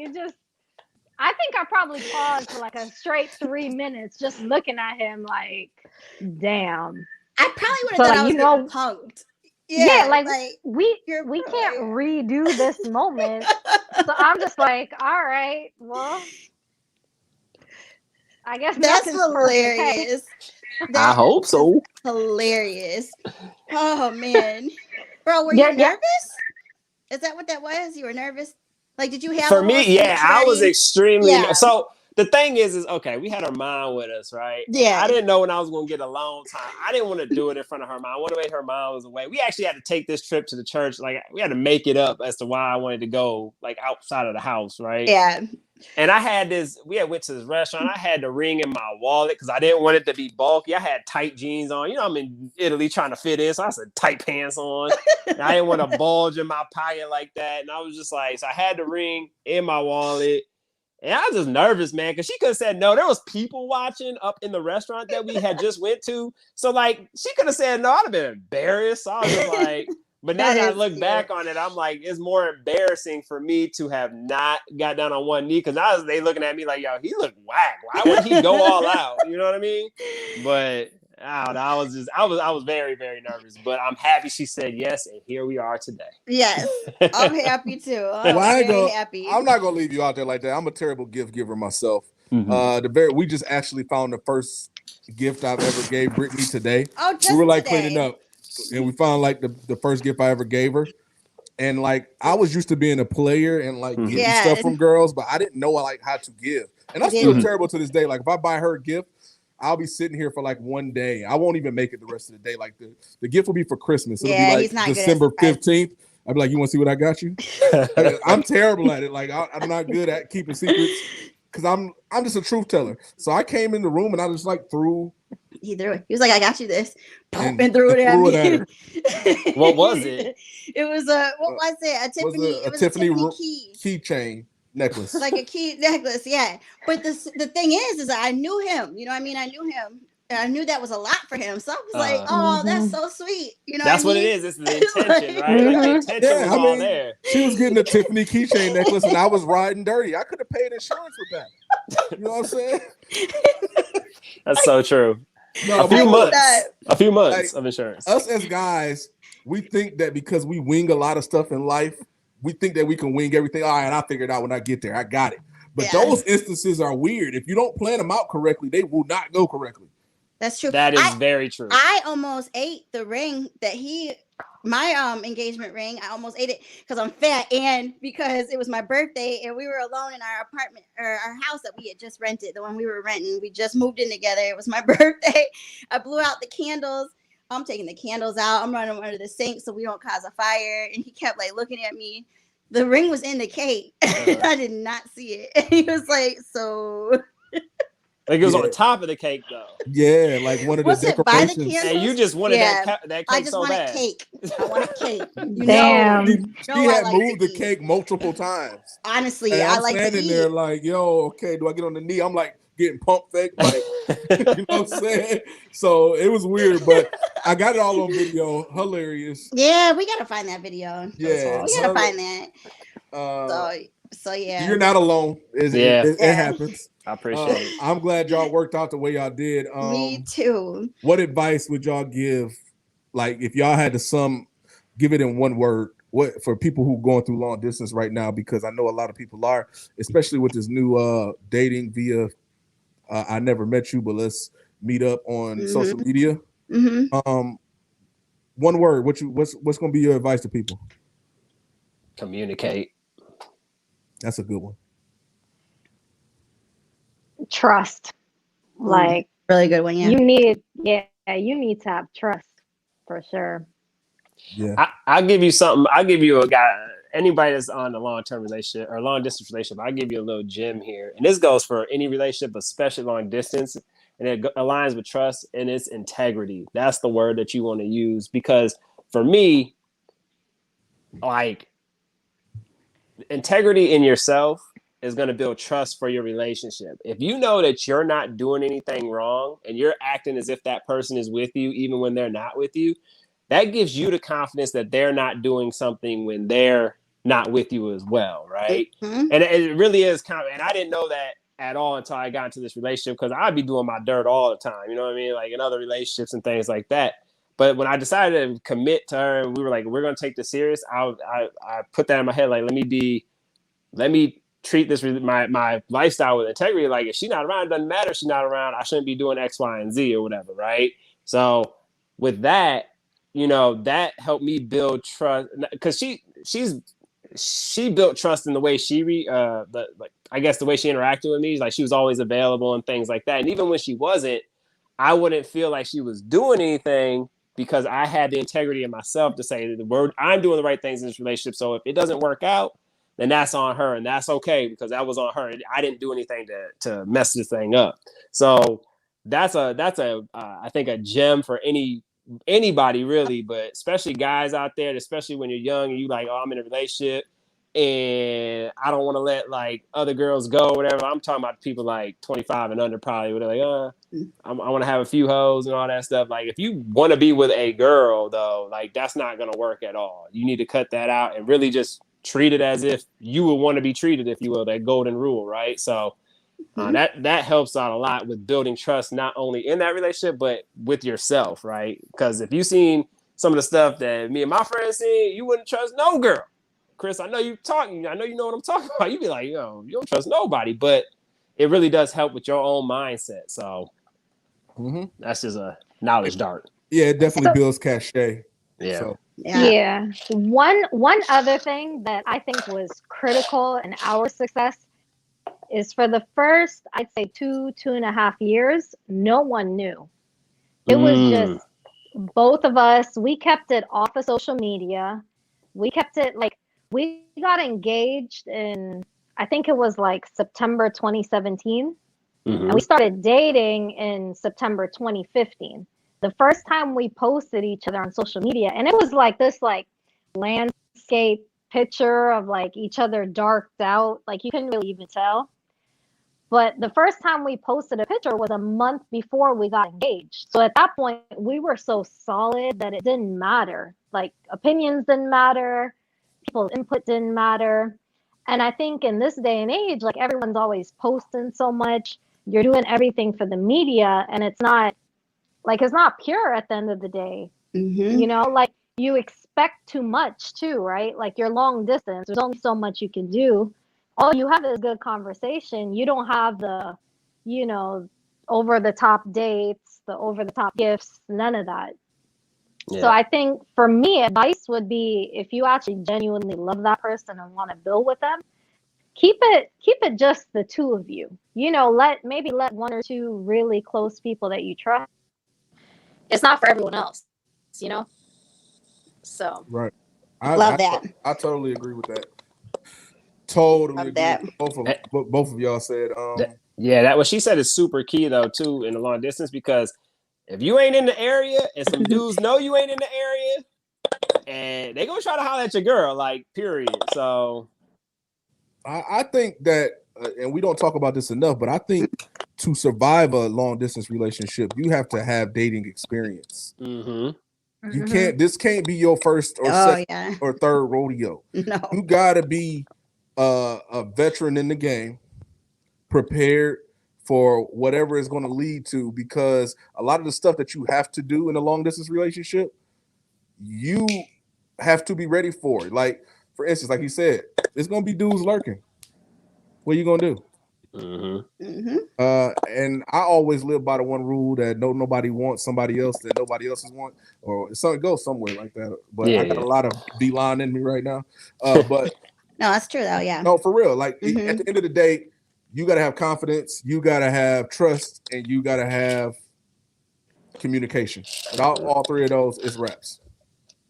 I think I probably paused for like a straight 3 minutes just looking at him like, damn. I probably would have So, thought I was you know- getting punked. Yeah, like, we you're can't right. redo this moment. So I'm just like, all right, well, I guess That's nothing's perfect. Hey, hilarious. I That hope so. hilarious. Oh man. Bro, were Yeah, you yeah. nervous? Is that what that was? You were nervous? Like, did you have For a little me, yeah, speech I was ready? extremely. Yeah. So the thing is okay, we had our mom with us, right? Yeah. I didn't know when I was going to get alone time. I didn't want to do it in front of her mom. One way her mom was away. We actually had to take this trip to the church. Like, we had to make it up as to why I wanted to go, like, outside of the house, right? Yeah. And I had this. We had went to this restaurant. I had the ring in my wallet because I didn't want it to be bulky. I had tight jeans on. You know, I'm in Italy trying to fit in, so I had tight pants on. And I didn't want to bulge in my pocket like that. And I was just like, so I had the ring in my wallet. And I was just nervous, man, because she could have said no. There was people watching up in the restaurant that we had just went to. So, like, she could have said no. I'd have been embarrassed. So I was just like, but now that I look back on it, I'm like, it's more embarrassing for me to have not got down on one knee because now they looking at me like, yo, he looked whack. Why would he go all out? You know what I mean? But I don't know. I was very, very nervous. But I'm happy she said yes, and here we are today. Yes. I'm happy too. I'm Well, I ain't very gonna- happy. I'm not gonna leave you out there like that. I'm a terrible gift giver myself. Mm-hmm. We just actually found the first gift I've ever gave Brittany today. Oh, just We were like today. cleaning up, and we found like the first gift I ever gave her. And like I was used to being a player and like getting Yeah. stuff from girls, but I didn't know like how to give. And I'm still Mhm. terrible to this day. Like if I buy her a gift, I'll be sitting here for like one day. I won't even make it the rest of the day. Like the gift will be for Christmas. It'll Yeah, be he's not like good at December surprises. 15th. I'll be like, you want to see what I got you? I'm terrible at it. Like I'm not good at keeping secrets because I'm just a truth teller. So I came in the room and I just like threw He threw it. He was like, I got you this. And And threw it at threw me. it What was it? It was what was it? A Tiffany. a It was Tiffany a Tiffany ro- key. keychain necklace. Like a key necklace, yeah. But the thing is I knew him. You know what I mean? I knew him. And I knew that was a lot for him. So I was like, oh, that's so sweet. You know That's what what I mean? it is. It's the intention, right? Like, the intention Yeah, was I all mean- there. She was getting a Tiffany keychain necklace and I was riding dirty. I could have paid insurance with that. You know what I'm saying? That's so true. No, A few but months. that. A few months Like, of insurance. us as guys, we think that because we wing a lot of stuff in life, we think that we can wing everything. All right, I'll figure it out when I get there. I got it. But Yeah. those instances are weird. If you don't plan them out correctly, they will not go correctly. That's true. That is I, very true. I almost ate the ring that my engagement ring. I almost ate it because I'm fat and because it was my birthday and we were alone in our apartment or our house that we had just rented, the one we were renting. We just moved in together. It was my birthday. I blew out the candles. I'm taking the candles out. I'm running them under the sink so we don't cause a fire. And he kept like looking at me. The ring was in the cake. I did not see it. And he was like, so Like, it was Yeah. on top of the cake, though. Yeah, like one of the Was it by the decorations. candle? And you just wanted Yeah. that I cake just so wanted bad. cake. I wanted cake. You Damn. know, She No, I had like moved to the eat. cake multiple times. honestly, And I I'm like to standing eat. there like, yo, okay, do I get on the knee? I'm like getting pump fake, like you know what I'm saying? So it was weird, but I got it all on video. Hilarious. Yeah, we gotta find that video. Yeah, we gotta find that. So yeah, you're not alone. It happens. I appreciate it. I'm glad y'all worked out the way y'all did. Me too. What advice would y'all give? Like, if y'all had to give it in one word, what for people who going through long distance right now? Because I know a lot of people are, especially with this new dating via I never met you, but let's meet up on social media. One word. What's going to be your advice to people? Communicate. That's a good one. Trust. Like, really good one. Yeah. You need to have trust for sure. Yeah. I'll give you something. I'll give you a guy, anybody that's on a long-term relationship or long distance relationship. I'll give you a little gem here. And this goes for any relationship, but especially long distance. And it aligns with trust, and it's integrity. That's the word that you want to use, because for me, like, integrity in yourself is going to build trust for your relationship. If you know that you're not doing anything wrong and you're acting as if that person is with you, even when they're not with you, that gives you the confidence that they're not doing something when they're not with you as well, right? And it really is and I didn't know that at all until I got into this relationship, because I'd be doing my dirt all the time, you know what I mean? Like in other relationships and things like that. But when I decided to commit to her and we were like, we're going to take this serious, I put that in my head, like, let me treat this, my lifestyle with integrity. Like, if she's not around, it doesn't matter if she's not around, I shouldn't be doing X, Y, and Z or whatever, right? So with that, you know, that helped me build trust, because she built trust in the way I guess the way she interacted with me. Like, she was always available and things like that. And even when she wasn't, I wouldn't feel like she was doing anything, because I had the integrity in myself to say I'm doing the right things in this relationship. So if it doesn't work out, then that's on her, and that's okay, because that was on her. I didn't do anything to mess this thing up. So that's I think a gem for anybody really, but especially guys out there, especially when you're young and you like, oh, I'm in a relationship and I don't want to let like other girls go or whatever. I'm talking about people like 25 and under, probably, where they're like, I want to have a few hoes and all that stuff. Like, if you want to be with a girl though, like, that's not going to work at all. You need to cut that out and really just treat it as if you would want to be treated, if you will, that golden rule, right? So that helps out a lot with building trust, not only in that relationship, but with yourself, right? Because if you've seen some of the stuff that me and my friends seen, you wouldn't trust no girl. Chris, I know you know what I'm talking about. You'd be like, yo, you don't trust nobody, but it really does help with your own mindset. So that's just a knowledge dart. Yeah, it definitely builds cachet. Yeah. So. Yeah. One other thing that I think was critical in our success is, for the first, I'd say 2.5 years, no one knew. It was just both of us. We kept it off of social media. We kept it like, we got engaged in, I think it was like September 2017. And we started dating in September 2015. The first time we posted each other on social media, and it was like this like landscape picture of like each other darked out, like you couldn't really even tell. But the first time we posted a picture was a month before we got engaged. So at that point, we were so solid that it didn't matter. Like, opinions didn't matter, people's input didn't matter. And I think in this day and age, like, everyone's always posting so much. You're doing everything for the media, and it's not pure at the end of the day. You know, like, you expect too much too, right? Like, you're long distance, there's only so much you can do. All you have is good conversation. You don't have the, you know, over the top dates, the over the top gifts, none of that. Yeah. So I think for me, advice would be, if you actually genuinely love that person and want to build with them, keep it just the two of you. You know, let one or two really close people that you trust. It's not for everyone else, you know? So right. I love that. I totally agree with that. Totally agree. That. Both of y'all said. That what she said is super key though too in the long distance, because if you ain't in the area and some dudes know you ain't in the area, and they gonna try to holler at your girl, like, period. So I think that, and we don't talk about this enough, but I think to survive a long distance relationship, you have to have dating experience. You can't. This can't be your first or second or third rodeo. No, you gotta be a veteran in the game, prepared for whatever it's going to lead to. Because a lot of the stuff that you have to do in a long distance relationship, you have to be ready for it. Like, for instance, like you said, there's going to be dudes lurking. What are you going to do? And I always live by the one rule that nobody wants somebody else that nobody else want, or something goes somewhere like that. But I got a lot of D-line in me right now. But no, that's true though. Yeah. No, for real. Like at the end of the day, you got to have confidence, you got to have trust, and you got to have communication. Without all three of those, it's reps.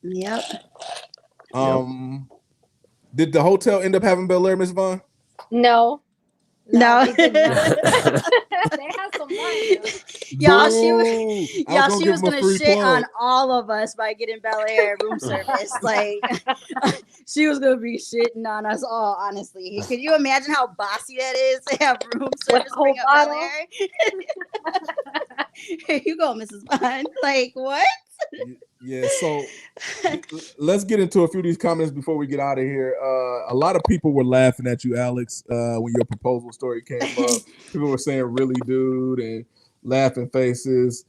Yep. Did the hotel end up having Bel Air, Miss Vaughn? No. They did not. They had some money. Y'all, she was gonna shit on all of us by getting Bel Air room service. Like, she was gonna be shitting on us all. Honestly, could you imagine how bossy that is to have room service? Bring up Bel Air. Here you go, Mrs. Bond. Like, what? Yeah, so let's get into a few of these comments before we get out of here. A lot of people were laughing at you, Alex, when your proposal story came up. People were saying, really, dude, and laughing faces.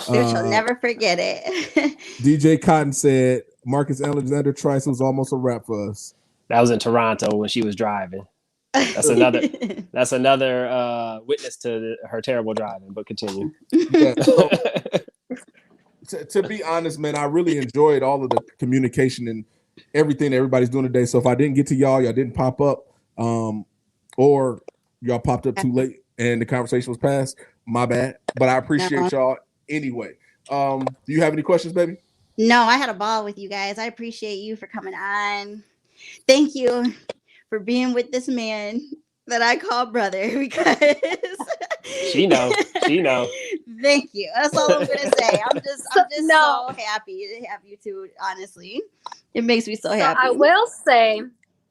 You shall never forget it. DJ Cotton said, Marcus Alexander Trice was almost a wrap for us. That was in Toronto when she was driving. That's another witness to her terrible driving, but continue. Yeah, so, to be honest, man, I really enjoyed all of the communication and everything that everybody's doing today. So if I didn't get to y'all didn't pop up, or y'all popped up too late and the conversation was passed, my bad. But I appreciate y'all anyway. Do you have any questions, baby? No, I had a ball with you guys. I appreciate you for coming on. Thank you for being with this man that I call brother, because she know. Thank you. That's all I'm gonna say. I'm just so happy to have you two. Honestly, it makes me so happy. I will say,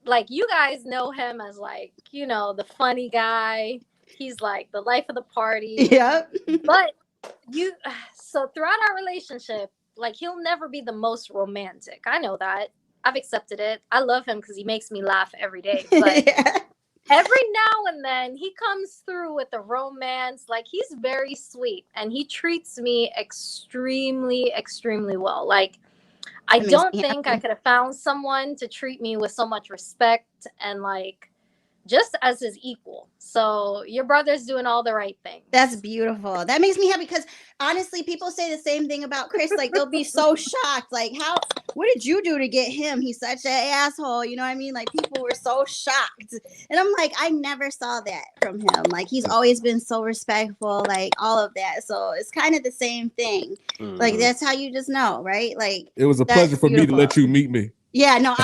like, you guys know him as, like, you know, the funny guy. He's like the life of the party. Yep. But so throughout our relationship, like, he'll never be the most romantic. I know that. I've accepted it. I love him because he makes me laugh every day. But every now and then he comes through with a romance. Like, he's very sweet and he treats me extremely, extremely well. Like, I don't think I could have found someone to treat me with so much respect and, like, just as his equal. So your brother's doing all the right things. That's beautiful. That makes me happy, because honestly, people say the same thing about Chris. Like, they'll be so shocked. Like, what did you do to get him? He's such an asshole. You know what I mean? Like, people were so shocked. And I'm like, I never saw that from him. Like, he's always been so respectful, like, all of that. So it's kind of the same thing. Like, that's how you just know, right? Like, it was a pleasure for me to let you meet me. Yeah, no.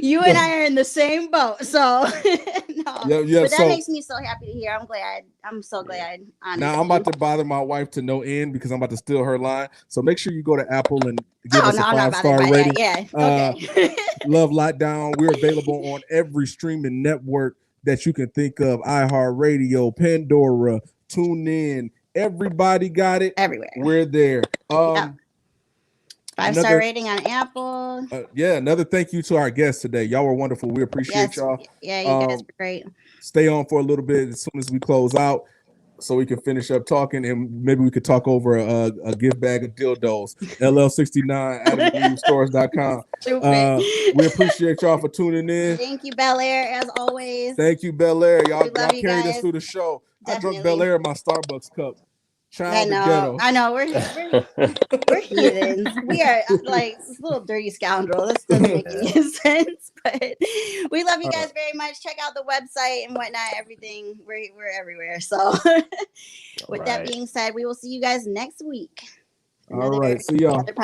You and I are in the same boat, so no. But that makes me so happy to hear. I'm so glad. Honestly. Now I'm about to bother my wife to no end because I'm about to steal her line. So make sure you go to Apple and give us a 5-star rating. Yeah. Okay. Love Lockdown. We're available on every streaming network that you can think of: iHeartRadio, Pandora, TuneIn. Everybody got it. Everywhere. We're there. 5-star rating on Apple. Another thank you to our guests today. Y'all were wonderful. We appreciate y'all. Yeah, you guys were great. Stay on for a little bit as soon as we close out, so we can finish up talking, and maybe we could talk over a gift bag of dildos. LL69 AdamandEveStores.com. We appreciate y'all for tuning in. Thank you, Bel Air, as always. Thank you, Bel Air. Y'all carried us through the show. Definitely. I drunk Bel Air in my Starbucks cup. I know. We're heathens. We are like little dirty scoundrels. That doesn't make any sense. But we love you guys very much. Check out the website and whatnot. Everything. We're everywhere. So with that being said, we will see you guys next week. All right. See y'all.